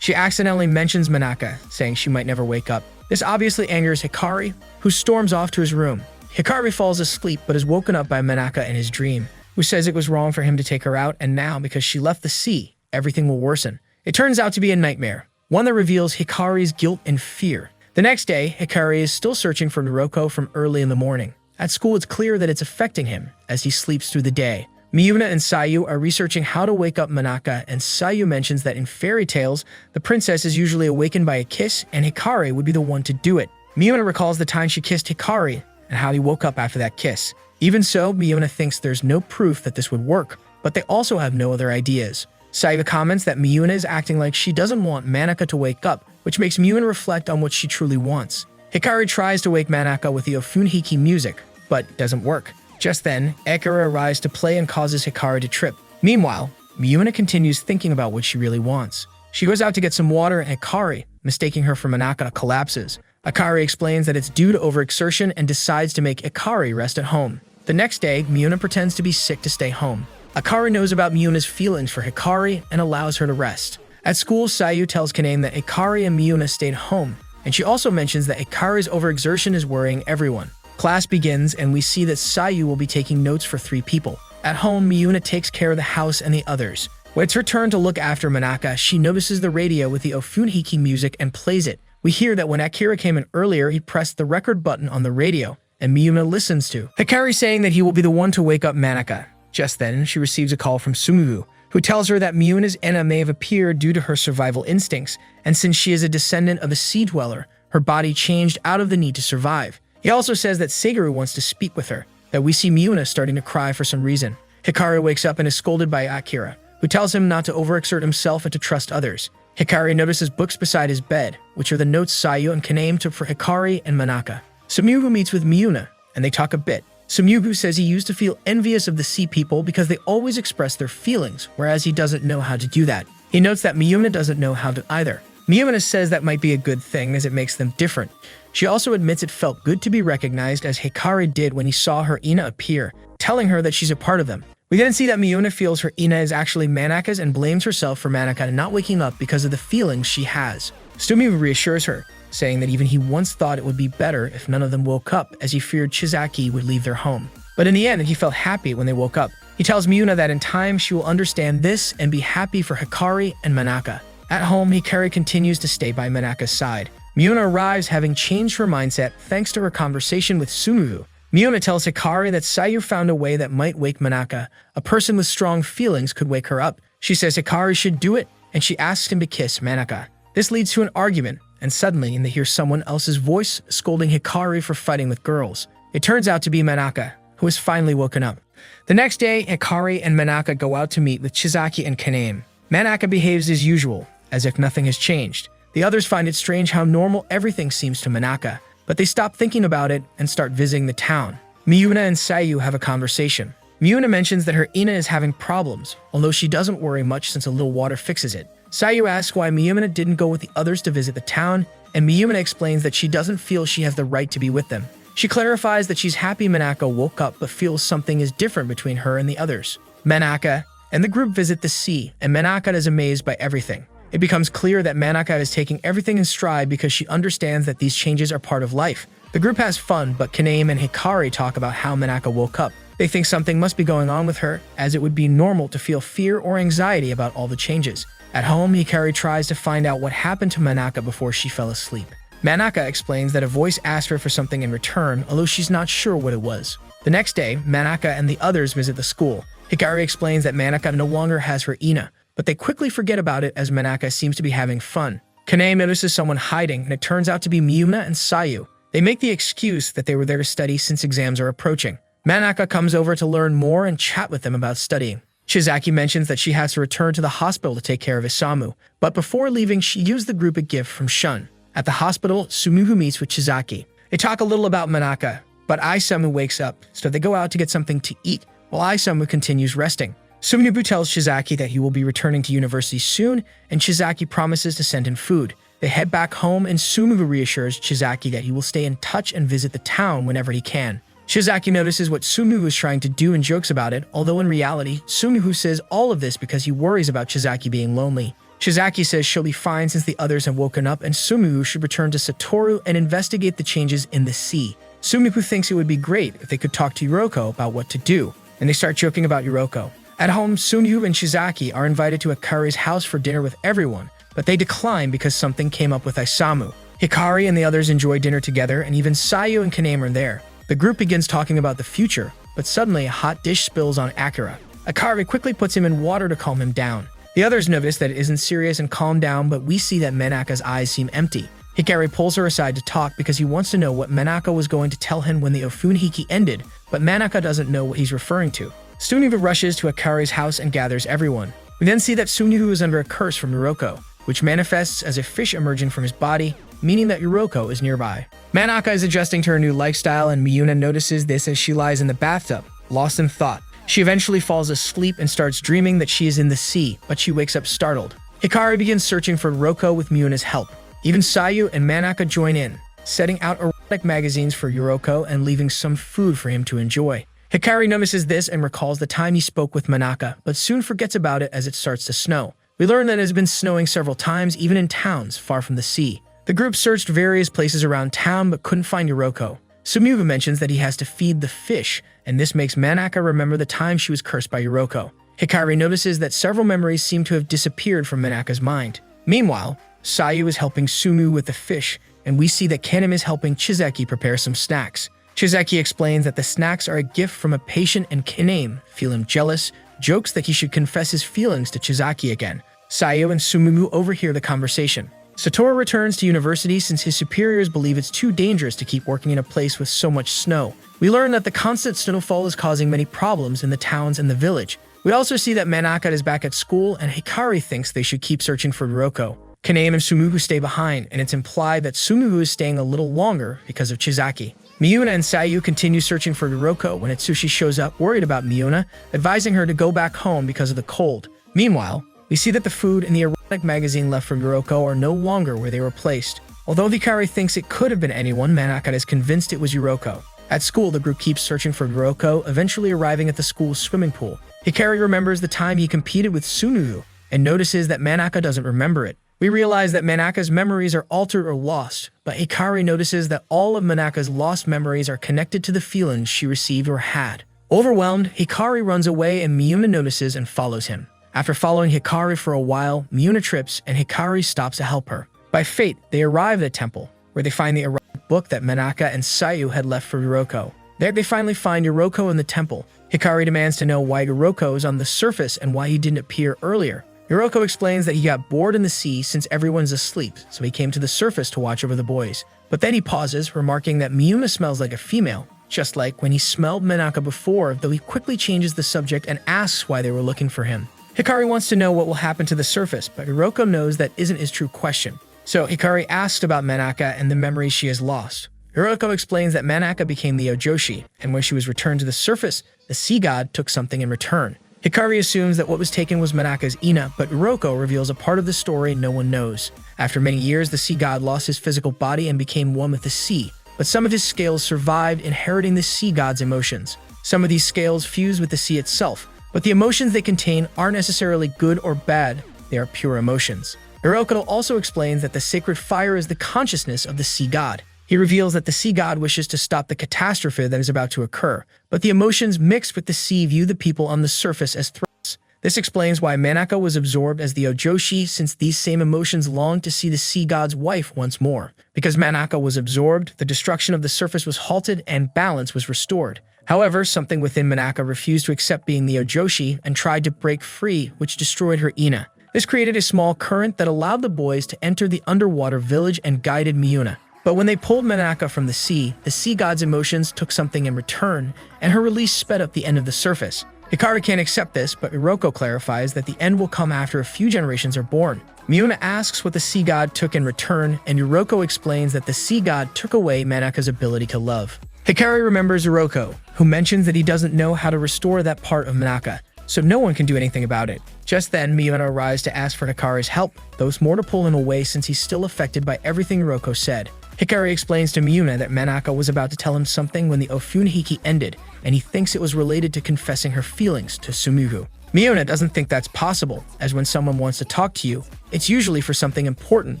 She accidentally mentions Manaka, saying she might never wake up. This obviously angers Hikari, who storms off to his room. Hikari falls asleep but is woken up by Manaka in his dream, who says it was wrong for him to take her out, and now, because she left the sea, everything will worsen. It turns out to be a nightmare, one that reveals Hikari's guilt and fear. The next day, Hikari is still searching for Noroko from early in the morning. At school, it's clear that it's affecting him as he sleeps through the day. Miuna and Sayu are researching how to wake up Manaka, and Sayu mentions that in fairy tales, the princess is usually awakened by a kiss, and Hikari would be the one to do it. Miuna recalls the time she kissed Hikari and how he woke up after that kiss. Even so, Miuna thinks there's no proof that this would work, but they also have no other ideas. Sayu comments that Miuna is acting like she doesn't want Manaka to wake up, which makes Miuna reflect on what she truly wants. Hikari tries to wake Manaka with the Ofunhiki music, but doesn't work. Just then, Ekura arrives to play and causes Hikari to trip. Meanwhile, Miuna continues thinking about what she really wants. She goes out to get some water and Hikari, mistaking her for Manaka, collapses. Akari explains that it's due to overexertion and decides to make Hikari rest at home. The next day, Miuna pretends to be sick to stay home. Akari knows about Miuna's feelings for Hikari and allows her to rest. At school, Sayu tells Kaname that Hikari and Miuna stayed home, and she also mentions that Hikari's overexertion is worrying everyone. Class begins, and we see that Sayu will be taking notes for 3 people. At home, Miuna takes care of the house and the others. When it's her turn to look after Manaka, she notices the radio with the Ofunhiki music and plays it. We hear that when Akira came in earlier, he pressed the record button on the radio, and Miuna listens to Hikari saying that he will be the one to wake up Manaka. Just then, she receives a call from Sumugu, who tells her that Miuna's Enna may have appeared due to her survival instincts, and since she is a descendant of a sea dweller, her body changed out of the need to survive. He also says that Segaru wants to speak with her, that we see Miuna starting to cry for some reason. Hikari wakes up and is scolded by Akira, who tells him not to overexert himself and to trust others. Hikari notices books beside his bed, which are the notes Sayu and Kaname took for Hikari and Manaka. Sumugu meets with Miuna, and they talk a bit. Sumugu says he used to feel envious of the sea people because they always express their feelings, whereas he doesn't know how to do that. He notes that Miuna doesn't know how to either. Miuna says that might be a good thing as it makes them different. She also admits it felt good to be recognized as Hikari did when he saw her Ina appear, telling her that she's a part of them. We then see that Miuna feels her Ina is actually Manaka's and blames herself for Manaka not waking up because of the feelings she has. Sumugu reassures her, saying that even he once thought it would be better if none of them woke up as he feared Chizaki would leave their home. But in the end, he felt happy when they woke up. He tells Miuna that in time she will understand this and be happy for Hikari and Manaka. At home, Hikari continues to stay by Manaka's side. Miuna arrives having changed her mindset thanks to her conversation with Sumugu. Miuna tells Hikari that Sayu found a way that might wake Manaka. A person with strong feelings could wake her up. She says Hikari should do it, and she asks him to kiss Manaka. This leads to an argument, and suddenly they hear someone else's voice scolding Hikari for fighting with girls. It turns out to be Manaka, who has finally woken up. The next day, Hikari and Manaka go out to meet with Chizaki and Kaname. Manaka behaves as usual, as if nothing has changed. The others find it strange how normal everything seems to Manaka, but they stop thinking about it and start visiting the town. Miuna and Sayu have a conversation. Miuna mentions that her Ina is having problems, although she doesn't worry much since a little water fixes it. Sayu asks why Miuna didn't go with the others to visit the town, and Miuna explains that she doesn't feel she has the right to be with them. She clarifies that she's happy Manaka woke up but feels something is different between her and the others. Manaka and the group visit the sea, and Manaka is amazed by everything. It becomes clear that Manaka is taking everything in stride because she understands that these changes are part of life. The group has fun, but Kaname and Hikari talk about how Manaka woke up. They think something must be going on with her, as it would be normal to feel fear or anxiety about all the changes. At home, Hikari tries to find out what happened to Manaka before she fell asleep. Manaka explains that a voice asked her for something in return, although she's not sure what it was. The next day, Manaka and the others visit the school. Hikari explains that Manaka no longer has her Ina, but they quickly forget about it as Manaka seems to be having fun. Kaname notices someone hiding, and it turns out to be Miuna and Sayu. They make the excuse that they were there to study since exams are approaching. Manaka comes over to learn more and chat with them about studying. Chizaki mentions that she has to return to the hospital to take care of Isamu, but before leaving, she gives the group a gift from Shun. At the hospital, Sumugu meets with Chizaki. They talk a little about Manaka, but Isamu wakes up, so they go out to get something to eat, while Isamu continues resting. Suminobu tells Shizaki that he will be returning to university soon, and Shizaki promises to send him food. They head back home, and Suminobu reassures Shizaki that he will stay in touch and visit the town whenever he can. Shizaki notices what Suminobu is trying to do and jokes about it, although in reality, Suminobu says all of this because he worries about Shizaki being lonely. Shizaki says she'll be fine since the others have woken up, and Suminobu should return to Satoru and investigate the changes in the sea. Suminobu thinks it would be great if they could talk to Yuriko about what to do, and they start joking about Yuriko. At home, Suminobu and Shizaki are invited to Hikari's house for dinner with everyone, but they decline because something came up with Isamu. Hikari and the others enjoy dinner together, and even Sayu and Kaname are there. The group begins talking about the future, but suddenly a hot dish spills on Akira. Hikari quickly puts him in water to calm him down. The others notice that it isn't serious and calm down, but we see that Menaka's eyes seem empty. Hikari pulls her aside to talk because he wants to know what Menaka was going to tell him when the Ofunhiki ended, but Menaka doesn't know what he's referring to. Suminobu rushes to Hikari's house and gathers everyone. We then see that Suminobu is under a curse from Yuriko, which manifests as a fish emerging from his body, meaning that Yuriko is nearby. Menaka is adjusting to her new lifestyle, and Miyuna notices this as she lies in the bathtub, lost in thought. She eventually falls asleep and starts dreaming that she is in the sea, but she wakes up startled. Hikari begins searching for Yuriko with Miyuna's help. Even Sayu and Menaka join in, setting out erotic magazines for Yuriko and leaving some food for him to enjoy. Hikari notices this and recalls the time he spoke with Menaka, but soon forgets about it as it starts to snow. We learn that it has been snowing several times, even in towns far from the sea. The group searched various places around town but couldn't find Yuriko. Suminobu mentions that he has to feed the fish, and this makes Menaka remember the time she was cursed by Yuriko. Hikari notices that several memories seem to have disappeared from Menaka's mind. Meanwhile, Sayu is helping Sumu with the fish, and we see that Kaname is helping Chizeki prepare some snacks. Chizeki explains that the snacks are a gift from a patient, and Kaname, feeling jealous, jokes that he should confess his feelings to Chizeki again. Sayu and Sumemu overhear the conversation. Satoru returns to university since his superiors believe it's too dangerous to keep working in a place with so much snow. We learn that the constant snowfall is causing many problems in the towns and the village. We also see that Menaka is back at school, and Hikari thinks they should keep searching for Yuriko. Kaname and Sumemu stay behind, and it's implied that Sumemu is staying a little longer because of Chizaki. Miyuna and Sayu continue searching for Yuriko when Itsushi shows up worried about Miyuna, advising her to go back home because of the cold. Meanwhile, we see that the food and the erotic magazine left from Yuriko are no longer where they were placed. Although Hikari thinks it could have been anyone, Menaka is convinced it was Yuriko. At school, the group keeps searching for Yuriko, eventually arriving at the school's swimming pool. Hikari remembers the time he competed with Sunuyu and notices that Menaka doesn't remember it. We realize that Menaka's memories are altered or lost, but Hikari notices that all of Menaka's lost memories are connected to the feelings she received or had. Overwhelmed, Hikari runs away, and Miyuna notices and follows him. After following Hikari for a while, Miyuna trips and Hikari stops to help her. By fate, they arrive at a temple, where they find the erotic book that Menaka and Sayu had left for Yuriko. There they finally find Yuriko in the temple. Hikari demands to know why Yuriko is on the surface and why he didn't appear earlier. Yuriko explains that he got bored in the sea since everyone's asleep, so he came to the surface to watch over the boys. But then he pauses, remarking that Miyuna smells like a female, just like when he smelled Menaka before, though he quickly changes the subject and asks why they were looking for him. Hikari wants to know what will happen to the surface, but Yuriko knows that isn't his true question. So Hikari asks about Menaka and the memories she has lost. Yuriko explains that Menaka became the Ojoshi, and when she was returned to the surface, the sea god took something in return. Hikari assumes that what was taken was Menaka's Ina, but Yuriko reveals a part of the story no one knows. After many years, the sea god lost his physical body and became one with the sea, but some of his scales survived, inheriting the sea god's emotions. Some of these scales fuse with the sea itself, but the emotions they contain aren't necessarily good or bad, they are pure emotions. Yuriko also explains that the sacred fire is the consciousness of the sea god. He reveals that the sea god wishes to stop the catastrophe that is about to occur, but the emotions mixed with the sea view the people on the surface as threats. This explains why Menaka was absorbed as the Ojoshi, since these same emotions longed to see the sea god's wife once more. Because Menaka was absorbed, the destruction of the surface was halted and balance was restored. However, something within Menaka refused to accept being the Ojoshi and tried to break free, which destroyed her Ina. This created a small current that allowed the boys to enter the underwater village and guided Miyuna. But when they pulled Menaka from the sea god's emotions took something in return, and her release sped up the end of the surface. Hikari can't accept this, but Yuriko clarifies that the end will come after a few generations are born. Miyuna asks what the sea god took in return, and Yuriko explains that the sea god took away Menaka's ability to love. Hikari remembers Yuriko, who mentions that he doesn't know how to restore that part of Menaka. so no one can do anything about it. Just then, Miyuna arrives to ask for Hikari's help, though it's more to pull him away since he's still affected by everything Roko said. Hikari explains to Miyuna that Manaka was about to tell him something when the Ofunihiki ended, and he thinks it was related to confessing her feelings to Tsumugu. Miyuna doesn't think that's possible, as when someone wants to talk to you, it's usually for something important,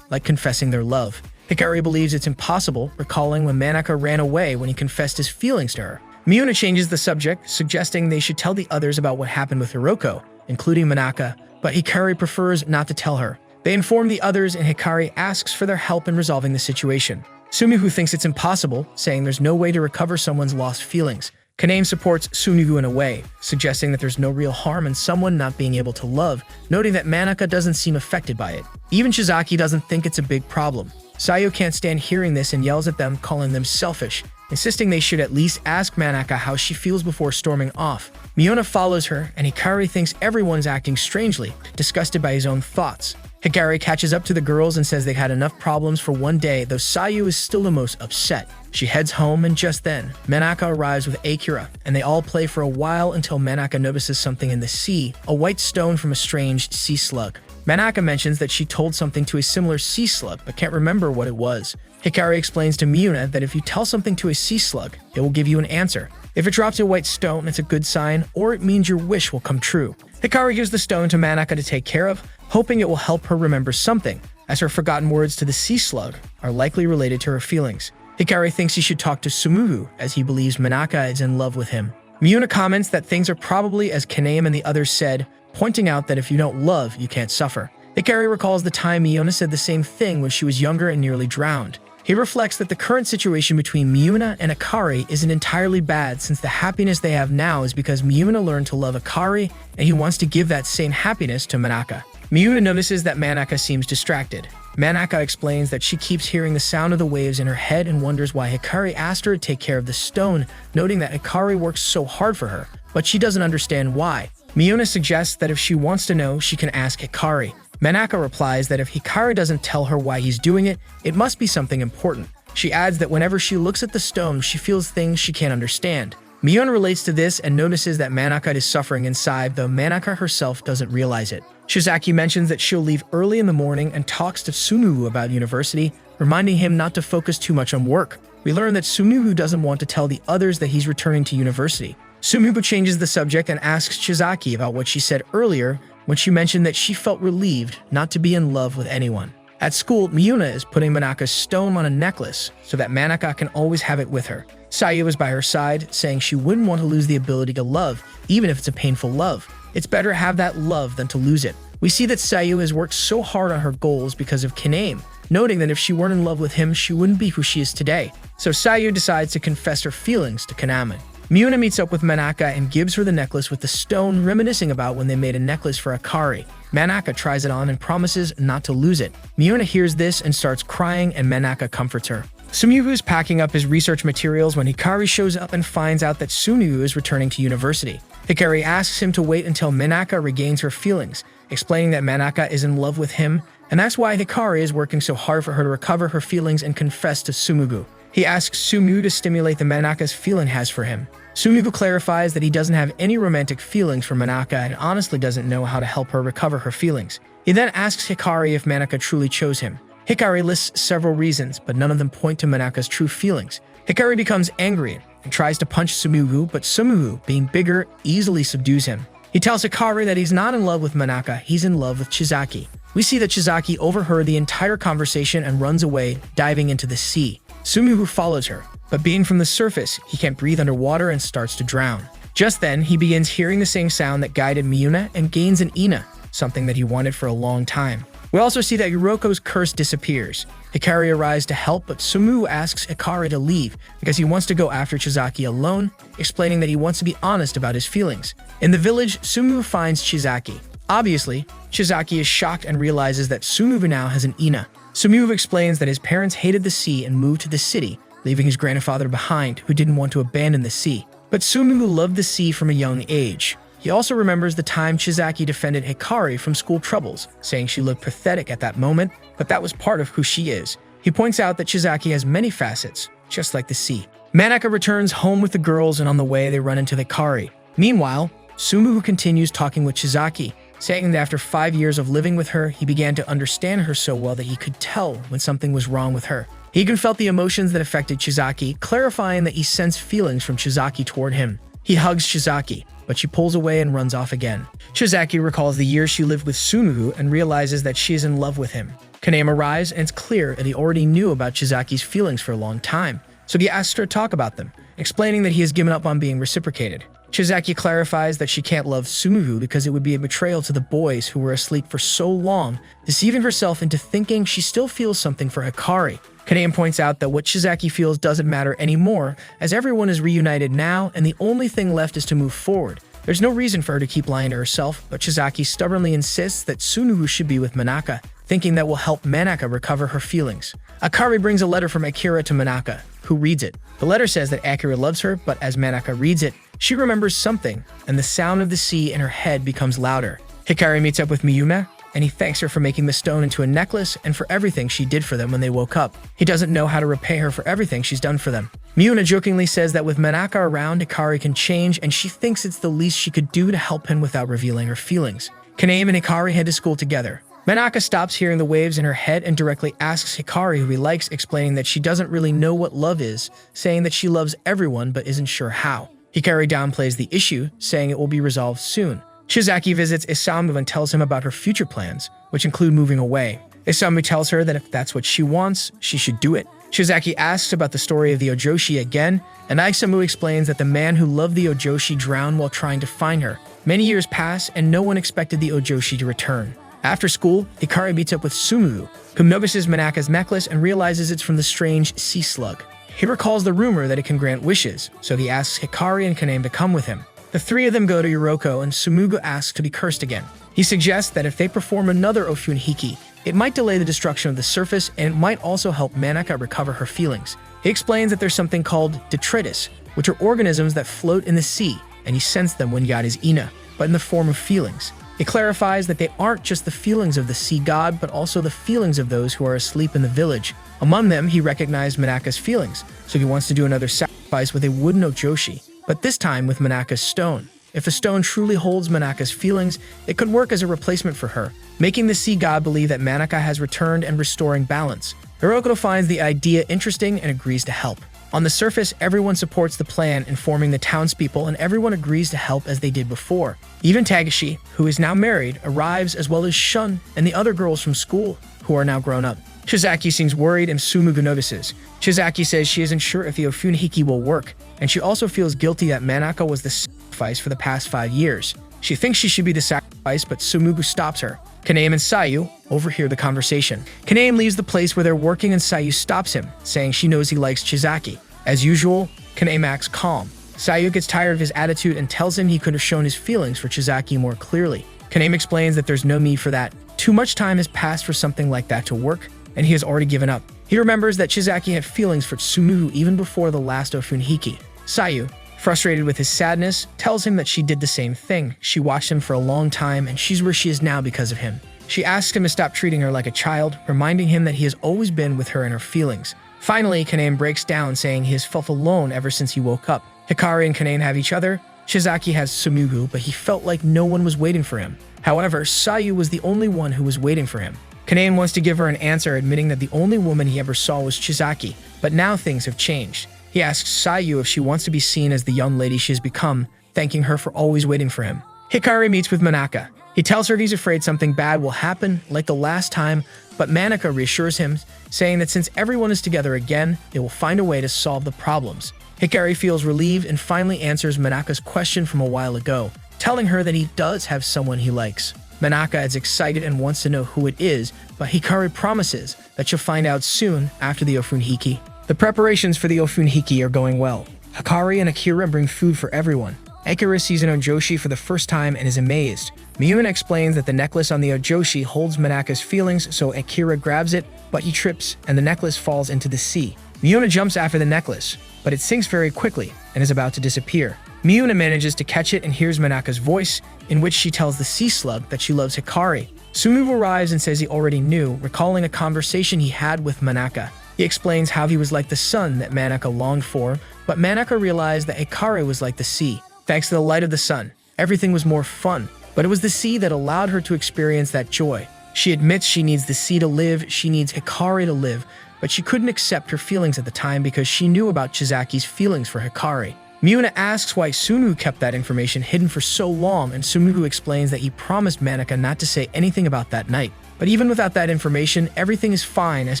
like confessing their love. Hikari believes it's impossible, recalling when Manaka ran away when he confessed his feelings to her. Miyuna changes the subject, suggesting they should tell the others about what happened with Hiroko, including Manaka, but Hikari prefers not to tell her. They inform the others and Hikari asks for their help in resolving the situation. Tsumugu thinks it's impossible, saying there's no way to recover someone's lost feelings. Kaname supports Tsumugu in a way, suggesting that there's no real harm in someone not being able to love, noting that Manaka doesn't seem affected by it. Even Shizaki doesn't think it's a big problem. Sayu can't stand hearing this and yells at them, calling them selfish, insisting they should at least ask Manaka how she feels before storming off. Miyuna follows her, and Hikari thinks everyone's acting strangely, disgusted by his own thoughts. Hikari catches up to the girls and says they had enough problems for one day, though Sayu is still the most upset. She heads home, and just then, Manaka arrives with Akira, and they all play for a while until Manaka notices something in the sea, a white stone from a strange sea slug. Manaka mentions that she told something to a similar sea slug, but can't remember what it was. Hikari explains to Miyuna that if you tell something to a sea slug, it will give you an answer. If it drops a white stone, it's a good sign, or it means your wish will come true. Hikari gives the stone to Manaka to take care of, hoping it will help her remember something, as her forgotten words to the sea slug are likely related to her feelings. Hikari thinks he should talk to Tsumugu, as he believes Manaka is in love with him. Miyuna comments that things are probably as Kaname and the others said, pointing out that if you don't love, you can't suffer. Hikari recalls the time Miyuna said the same thing when she was younger and nearly drowned. He reflects that the current situation between Miyuna and Akari isn't entirely bad, since the happiness they have now is because Miyuna learned to love Akari, and he wants to give that same happiness to Manaka. Miyuna notices that Manaka seems distracted. Manaka explains that she keeps hearing the sound of the waves in her head and wonders why Hikari asked her to take care of the stone, noting that Hikari works so hard for her, but she doesn't understand why. Miyuna suggests that if she wants to know, she can ask Hikari. Manaka replies that if Hikari doesn't tell her why he's doing it, it must be something important. She adds that whenever she looks at the stone, she feels things she can't understand. Miyuna relates to this and notices that Manaka is suffering inside, though Manaka herself doesn't realize it. Shizaki mentions that she'll leave early in the morning and talks to Tsumugu about university, reminding him not to focus too much on work. We learn that Tsumugu doesn't want to tell the others that he's returning to university. Tsumugu changes the subject and asks Shizaki about what she said earlier when she mentioned that she felt relieved not to be in love with anyone. At school, Miyuna is putting Manaka's stone on a necklace so that Manaka can always have it with her. Sayu is by her side, saying she wouldn't want to lose the ability to love, even if it's a painful love. It's better to have that love than to lose it. We see that Sayu has worked so hard on her goals because of Kaname, noting that if she weren't in love with him, she wouldn't be who she is today. So Sayu decides to confess her feelings to Kaname. Miyuna meets up with Manaka and gives her the necklace with the stone, reminiscing about when they made a necklace for Akari. Manaka tries it on and promises not to lose it. Miyuna hears this and starts crying, and Manaka comforts her. Tsumugu is packing up his research materials when Hikari shows up and finds out that Tsumugu is returning to university. Hikari asks him to wait until Manaka regains her feelings, explaining that Manaka is in love with him, and that's why Hikari is working so hard for her to recover her feelings and confess to Tsumugu. He asks Tsumugu to stimulate the Manaka's feeling has for him. Tsumugu clarifies that he doesn't have any romantic feelings for Manaka and honestly doesn't know how to help her recover her feelings. He then asks Hikari if Manaka truly chose him. Hikari lists several reasons, but none of them point to Manaka's true feelings. Hikari becomes angry and tries to punch Tsumugu, but Tsumugu, being bigger, easily subdues him. He tells Hikari that he's not in love with Manaka, he's in love with Shizaki. We see that Shizaki overheard the entire conversation and runs away, diving into the sea. Tsumugu follows her, but being from the surface, he can't breathe underwater and starts to drown. Just then, he begins hearing the same sound that guided Miyuna and gains an Ina, something that he wanted for a long time. We also see that Yuroko's curse disappears. Hikari arrives to help, but Tsumugu asks Hikari to leave because he wants to go after Shizaki alone, explaining that he wants to be honest about his feelings. In the village, Tsumugu finds Shizaki. Obviously, Shizaki is shocked and realizes that Tsumugu now has an Ina. Tsumugu explains that his parents hated the sea and moved to the city, leaving his grandfather behind, who didn't want to abandon the sea. But Tsumugu loved the sea from a young age. He also remembers the time Shizaki defended Hikari from school troubles, saying she looked pathetic at that moment, but that was part of who she is. He points out that Shizaki has many facets, just like the sea. Manaka returns home with the girls, and on the way they run into Hikari. Meanwhile, Sumugu continues talking with Chizaki, saying that after 5 years of living with her, he began to understand her so well that he could tell when something was wrong with her. He even felt the emotions that affected Chizaki, clarifying that he sensed feelings from Chizaki toward him. He hugs Chizaki, but she pulls away and runs off again. Chizaki recalls the years she lived with Sumugu and realizes that she is in love with him. Kaname arrives, and it's clear that he already knew about Chizaki's feelings for a long time, so he asks her to talk about them, explaining that he has given up on being reciprocated. Chizaki clarifies that she can't love Sumugu because it would be a betrayal to the boys who were asleep for so long, deceiving herself into thinking she still feels something for Hikari. Kaname points out that what Chizaki feels doesn't matter anymore, as everyone is reunited now and the only thing left is to move forward. There's no reason for her to keep lying to herself, but Chizaki stubbornly insists that Sumugu should be with Manaka, thinking that will help Manaka recover her feelings. Akari brings a letter from Akira to Manaka, who reads it. The letter says that Akira loves her, but as Manaka reads it, she remembers something, and the sound of the sea in her head becomes louder. Hikari meets up with Miyume, and he thanks her for making the stone into a necklace and for everything she did for them when they woke up. He doesn't know how to repay her for everything she's done for them. Miyuna jokingly says that with Manaka around, Hikari can change, and she thinks it's the least she could do to help him without revealing her feelings. Kaname and Hikari head to school together. Manaka stops hearing the waves in her head and directly asks Hikari who he likes, explaining that she doesn't really know what love is, saying that she loves everyone but isn't sure how. Hikari downplays the issue, saying it will be resolved soon. Chizaki visits Isamu and tells him about her future plans, which include moving away. Isamu tells her that if that's what she wants, she should do it. Chizaki asks about the story of the Ojoshi again, and Isamu explains that the man who loved the Ojoshi drowned while trying to find her. Many years pass, and no one expected the Ojoshi to return. After school, Hikari meets up with Sumugu, who notices Manaka's necklace and realizes it's from the strange sea slug. He recalls the rumor that it can grant wishes, so he asks Hikari and Kaname to come with him. The three of them go to Yoroko, and Sumugu asks to be cursed again. He suggests that if they perform another Ofunhiki, it might delay the destruction of the surface, and it might also help Manaka recover her feelings. He explains that there's something called detritus, which are organisms that float in the sea, and he sensed them when God is Ina, but in the form of feelings. It clarifies that they aren't just the feelings of the sea god, but also the feelings of those who are asleep in the village. Among them, he recognized Manaka's feelings, so he wants to do another sacrifice with a wooden Ojoshi, but this time with Manaka's stone. If the stone truly holds Manaka's feelings, it could work as a replacement for her, making the sea god believe that Manaka has returned and restoring balance. Hiroko finds the idea interesting and agrees to help. On the surface, everyone supports the plan, informing the townspeople, and everyone agrees to help as they did before. Even Tageshi, who is now married, arrives, as well as Shun and the other girls from school, who are now grown up. Chizaki seems worried and Sumugu notices. Chizaki says she isn't sure if the Ofunhiki will work, and she also feels guilty that Manaka was the sacrifice for the past 5 years. She thinks she should be the sacrifice, but Sumugu stops her. Kaname and Sayu overhear the conversation. Kaname leaves the place where they're working and Sayu stops him, saying she knows he likes Chizaki. As usual, Kaname acts calm. Sayu gets tired of his attitude and tells him he could have shown his feelings for Chizaki more clearly. Kaname explains that there's no need for that. Too much time has passed for something like that to work, and he has already given up. He remembers that Chizaki had feelings for Sumugu even before the last Ofunhiki. Sayu, frustrated with his sadness, tells him that she did the same thing. She watched him for a long time, and she's where she is now because of him. She asks him to stop treating her like a child, reminding him that he has always been with her in her feelings. Finally, Kaname breaks down, saying he has felt alone ever since he woke up. Hikari and Kaname have each other. Chizaki has Sumugu, but he felt like no one was waiting for him. However, Sayu was the only one who was waiting for him. Kaname wants to give her an answer, admitting that the only woman he ever saw was Chizaki, but now things have changed. He asks Sayu if she wants to be seen as the young lady she has become, thanking her for always waiting for him. Hikari meets with Manaka. He tells her he's afraid something bad will happen, like the last time, but Manaka reassures him, saying that since everyone is together again, they will find a way to solve the problems. Hikari feels relieved and finally answers Manaka's question from a while ago, telling her that he does have someone he likes. Manaka is excited and wants to know who it is, but Hikari promises that she'll find out soon after the Ofunhiki. The preparations for the Ofunhiki are going well. Hikari and Akira bring food for everyone. Akira sees an Ojoshi for the first time and is amazed. Miyuna explains that the necklace on the Ojoshi holds Manaka's feelings, so Akira grabs it, but he trips and the necklace falls into the sea. Miyuna jumps after the necklace, but it sinks very quickly and is about to disappear. Miyuna manages to catch it and hears Manaka's voice, in which she tells the sea slug that she loves Hikari. Sumugu arrives and says he already knew, recalling a conversation he had with Manaka. He explains how he was like the sun that Manaka longed for, but Manaka realized that Hikari was like the sea. Thanks to the light of the sun, everything was more fun. But it was the sea that allowed her to experience that joy. She admits she needs the sea to live, she needs Hikari to live, but she couldn't accept her feelings at the time because she knew about Chizaki's feelings for Hikari. Miuna asks why Sumuhu kept that information hidden for so long, and Sumuhu explains that he promised Manaka not to say anything about that night. But even without that information, everything is fine, as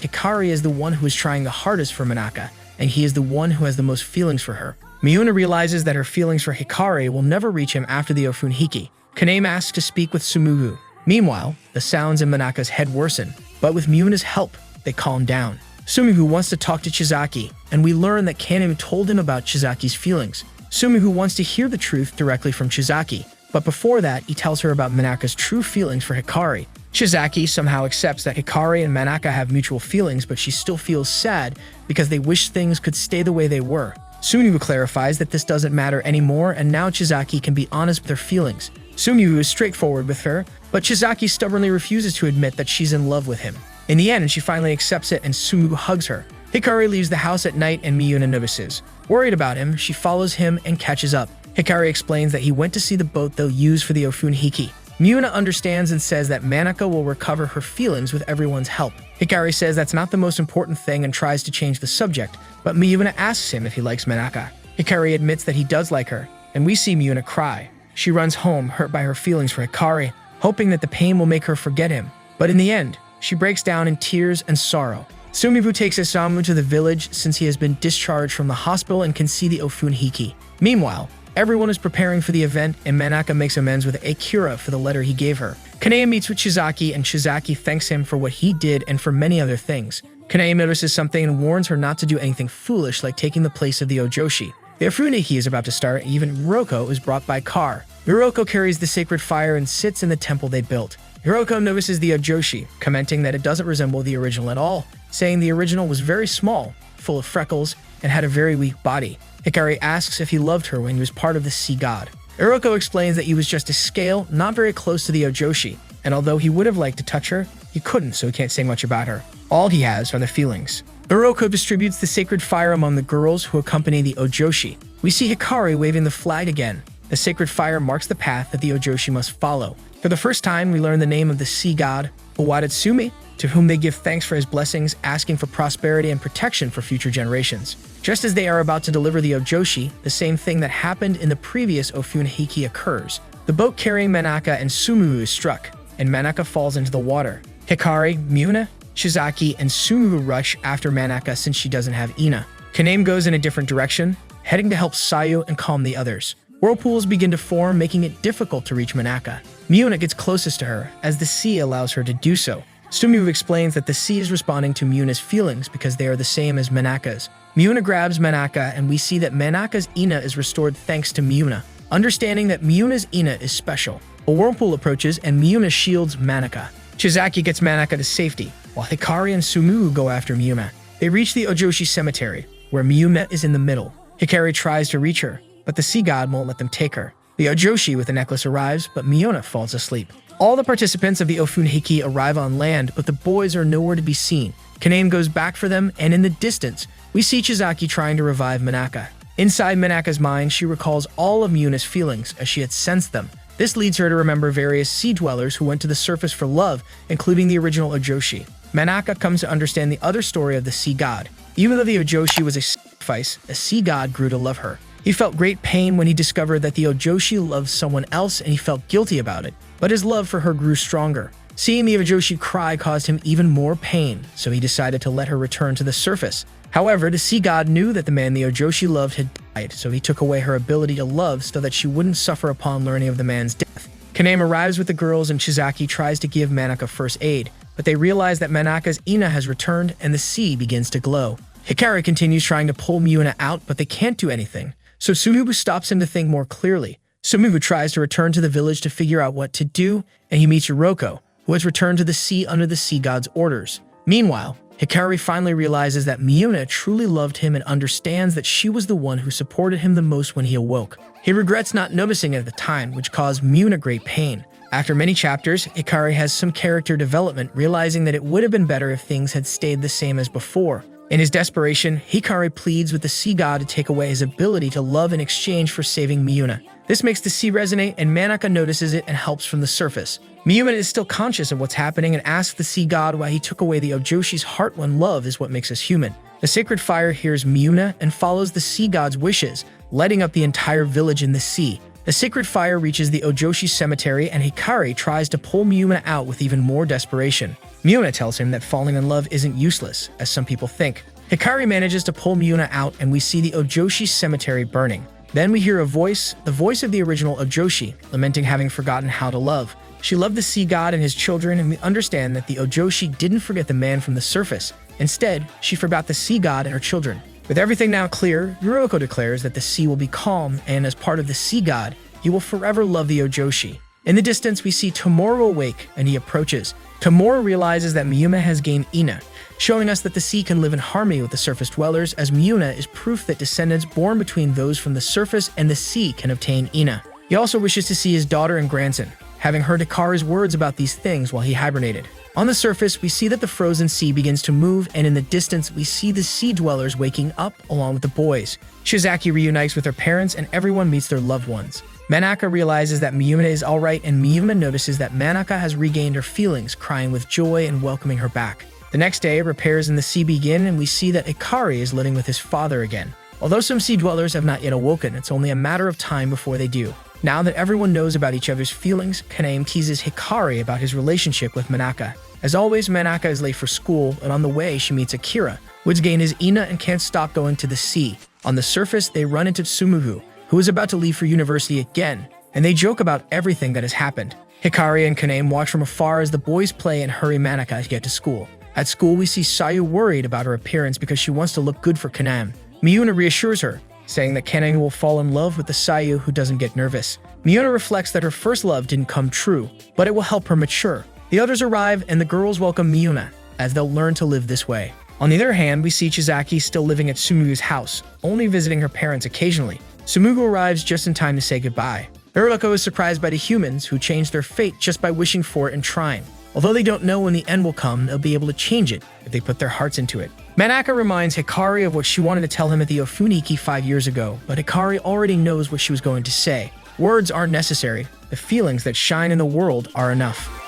Hikari is the one who is trying the hardest for Manaka, and he is the one who has the most feelings for her. Miuna realizes that her feelings for Hikari will never reach him after the Ofunhiki. Kaname asks to speak with Sumuhu. Meanwhile, the sounds in Manaka's head worsen, but with Miuna's help, they calm down. Sumuhu wants to talk to Chizaki, and we learn that Kaname told him about Chizaki's feelings. Sumuhu wants to hear the truth directly from Chizaki, but before that, he tells her about Manaka's true feelings for Hikari. Chizaki somehow accepts that Hikari and Manaka have mutual feelings, but she still feels sad because they wish things could stay the way they were. Sumuhu clarifies that this doesn't matter anymore, and now Chizaki can be honest with her feelings. Sumuhu is straightforward with her, but Chizaki stubbornly refuses to admit that she's in love with him. In the end, she finally accepts it and Sumuhu hugs her. Hikari leaves the house at night and Miuna notices. Worried about him, she follows him and catches up. Hikari explains that he went to see the boat they'll use for the Ofunhiki. Miuna understands and says that Manaka will recover her feelings with everyone's help. Hikari says that's not the most important thing and tries to change the subject, but Miuna asks him if he likes Manaka. Hikari admits that he does like her, and we see Miuna cry. She runs home, hurt by her feelings for Hikari, hoping that the pain will make her forget him. But in the end, she breaks down in tears and sorrow. Sumibu takes Isamu to the village since he has been discharged from the hospital and can see the Ofunhiki. Meanwhile, everyone is preparing for the event and Manaka makes amends with Akira for the letter he gave her. Kanea meets with Chizaki and Chizaki thanks him for what he did and for many other things. Kanea notices something and warns her not to do anything foolish like taking the place of the Ojoshi. The Ofunhiki is about to start and even Hiroko is brought by car. Hiroko carries the sacred fire and sits in the temple they built. Hiroko notices the Ojoshi, commenting that it doesn't resemble the original at all, saying the original was very small, full of freckles, and had a very weak body. Hikari asks if he loved her when he was part of the sea god. Hiroko explains that he was just a scale not very close to the Ojoshi, and although he would have liked to touch her, he couldn't, so he can't say much about her. All he has are the feelings. Hiroko distributes the sacred fire among the girls who accompany the Ojoshi. We see Hikari waving the flag again. The sacred fire marks the path that the Ojoshi must follow. For the first time, we learn the name of the sea god, Owadatsumi, to whom they give thanks for his blessings, asking for prosperity and protection for future generations. Just as they are about to deliver the Ojoshi, the same thing that happened in the previous Ofunhiki occurs. The boat carrying Manaka and Sumuhu is struck, and Manaka falls into the water. Hikari, Miuna, Chizaki, and Sumuhu rush after Manaka since she doesn't have Ina. Kaname goes in a different direction, heading to help Sayu and calm the others. Whirlpools begin to form, making it difficult to reach Manaka. Miuna gets closest to her, as the sea allows her to do so. Sumuhu explains that the sea is responding to Miuna's feelings because they are the same as Manaka's. Miuna grabs Manaka, and we see that Manaka's Ina is restored thanks to Miuna. Understanding that Miuna's Ina is special, a whirlpool approaches and Miuna shields Manaka. Chizaki gets Manaka to safety, while Hikari and Sumuhu go after Miuna. They reach the Ojoshi cemetery, where Miuna is in the middle. Hikari tries to reach her, but the sea god won't let them take her. The Ojoshi with the necklace arrives, but Miuna falls asleep. All the participants of the Ofunhiki arrive on land, but the boys are nowhere to be seen. Kaname goes back for them, and in the distance, we see Chizaki trying to revive Manaka. Inside Manaka's mind, she recalls all of Miuna's feelings as she had sensed them. This leads her to remember various sea dwellers who went to the surface for love, including the original Ojoshi. Manaka comes to understand the other story of the sea god. Even though the Ojoshi was a sacrifice, a sea god grew to love her. He felt great pain when he discovered that the Ojoshi loved someone else and he felt guilty about it, but his love for her grew stronger. Seeing the Ojoshi cry caused him even more pain, so he decided to let her return to the surface. However, the sea god knew that the man the Ojoshi loved had died, so he took away her ability to love so that she wouldn't suffer upon learning of the man's death. Kaname arrives with the girls and Chizaki tries to give Manaka first aid, but they realize that Manaka's Ina has returned and the sea begins to glow. Hikari continues trying to pull Miuna out, but they can't do anything. So Sumubu stops him to think more clearly. Sumubu tries to return to the village to figure out what to do, and he meets Hiroko, who has returned to the sea under the sea god's orders. Meanwhile, Hikari finally realizes that Miuna truly loved him and understands that she was the one who supported him the most when he awoke. He regrets not noticing it at the time, which caused Miuna great pain. After many chapters, Hikari has some character development, realizing that it would have been better if things had stayed the same as before. In his desperation, Hikari pleads with the sea god to take away his ability to love in exchange for saving Miyuna. This makes the sea resonate, and Manaka notices it and helps from the surface. Miyuna is still conscious of what's happening and asks the sea god why he took away the Ojoshi's heart when love is what makes us human. The sacred fire hears Miyuna and follows the sea god's wishes, lighting up the entire village in the sea. The sacred fire reaches the Ojoshi cemetery, and Hikari tries to pull Miyuna out with even more desperation. Miyuna tells him that falling in love isn't useless, as some people think. Hikari manages to pull Miyuna out, and we see the Ojoshi cemetery burning. Then we hear a voice, the voice of the original Ojoshi, lamenting having forgotten how to love. She loved the sea god and his children, and we understand that the Ojoshi didn't forget the man from the surface. Instead, she forgot the sea god and her children. With everything now clear, Yuriko declares that the sea will be calm, and as part of the sea god, he will forever love the Ojoshi. In the distance, we see Tomoro awake, and he approaches. Tomoro realizes that Miyuna has gained Ina, showing us that the sea can live in harmony with the surface dwellers, as Miyuna is proof that descendants born between those from the surface and the sea can obtain Ina. He also wishes to see his daughter and grandson, having heard Hikari's words about these things while he hibernated. On the surface, we see that the frozen sea begins to move, and in the distance, we see the sea dwellers waking up along with the boys. Shizaki reunites with her parents, and everyone meets their loved ones. Manaka realizes that Miyuna is alright, and Miyuna notices that Manaka has regained her feelings, crying with joy and welcoming her back. The next day, repairs in the sea begin, and we see that Hikari is living with his father again. Although some sea dwellers have not yet awoken, it's only a matter of time before they do. Now that everyone knows about each other's feelings, Kaname teases Hikari about his relationship with Manaka. As always, Manaka is late for school, and on the way she meets Akira, who has gained his Ina and can't stop going to the sea. On the surface, they run into Tsumuhu, who is about to leave for university again, and they joke about everything that has happened. Hikari and Kaname watch from afar as the boys play and hurry Manaka to get to school. At school, we see Sayu worried about her appearance because she wants to look good for Kaname. Miyuna reassures her, saying that Kaname will fall in love with the Sayu who doesn't get nervous. Miyuna reflects that her first love didn't come true, but it will help her mature. The others arrive, and the girls welcome Miyuna, as they'll learn to live this way. On the other hand, we see Chizaki still living at Sumugu's house, only visiting her parents occasionally. Sumugu arrives just in time to say goodbye. Uriko is surprised by the humans, who change their fate just by wishing for it and trying. Although they don't know when the end will come, they'll be able to change it if they put their hearts into it. Manaka reminds Hikari of what she wanted to tell him at the Ofuniki 5 years ago, but Hikari already knows what she was going to say. Words aren't necessary. The feelings that shine in the world are enough.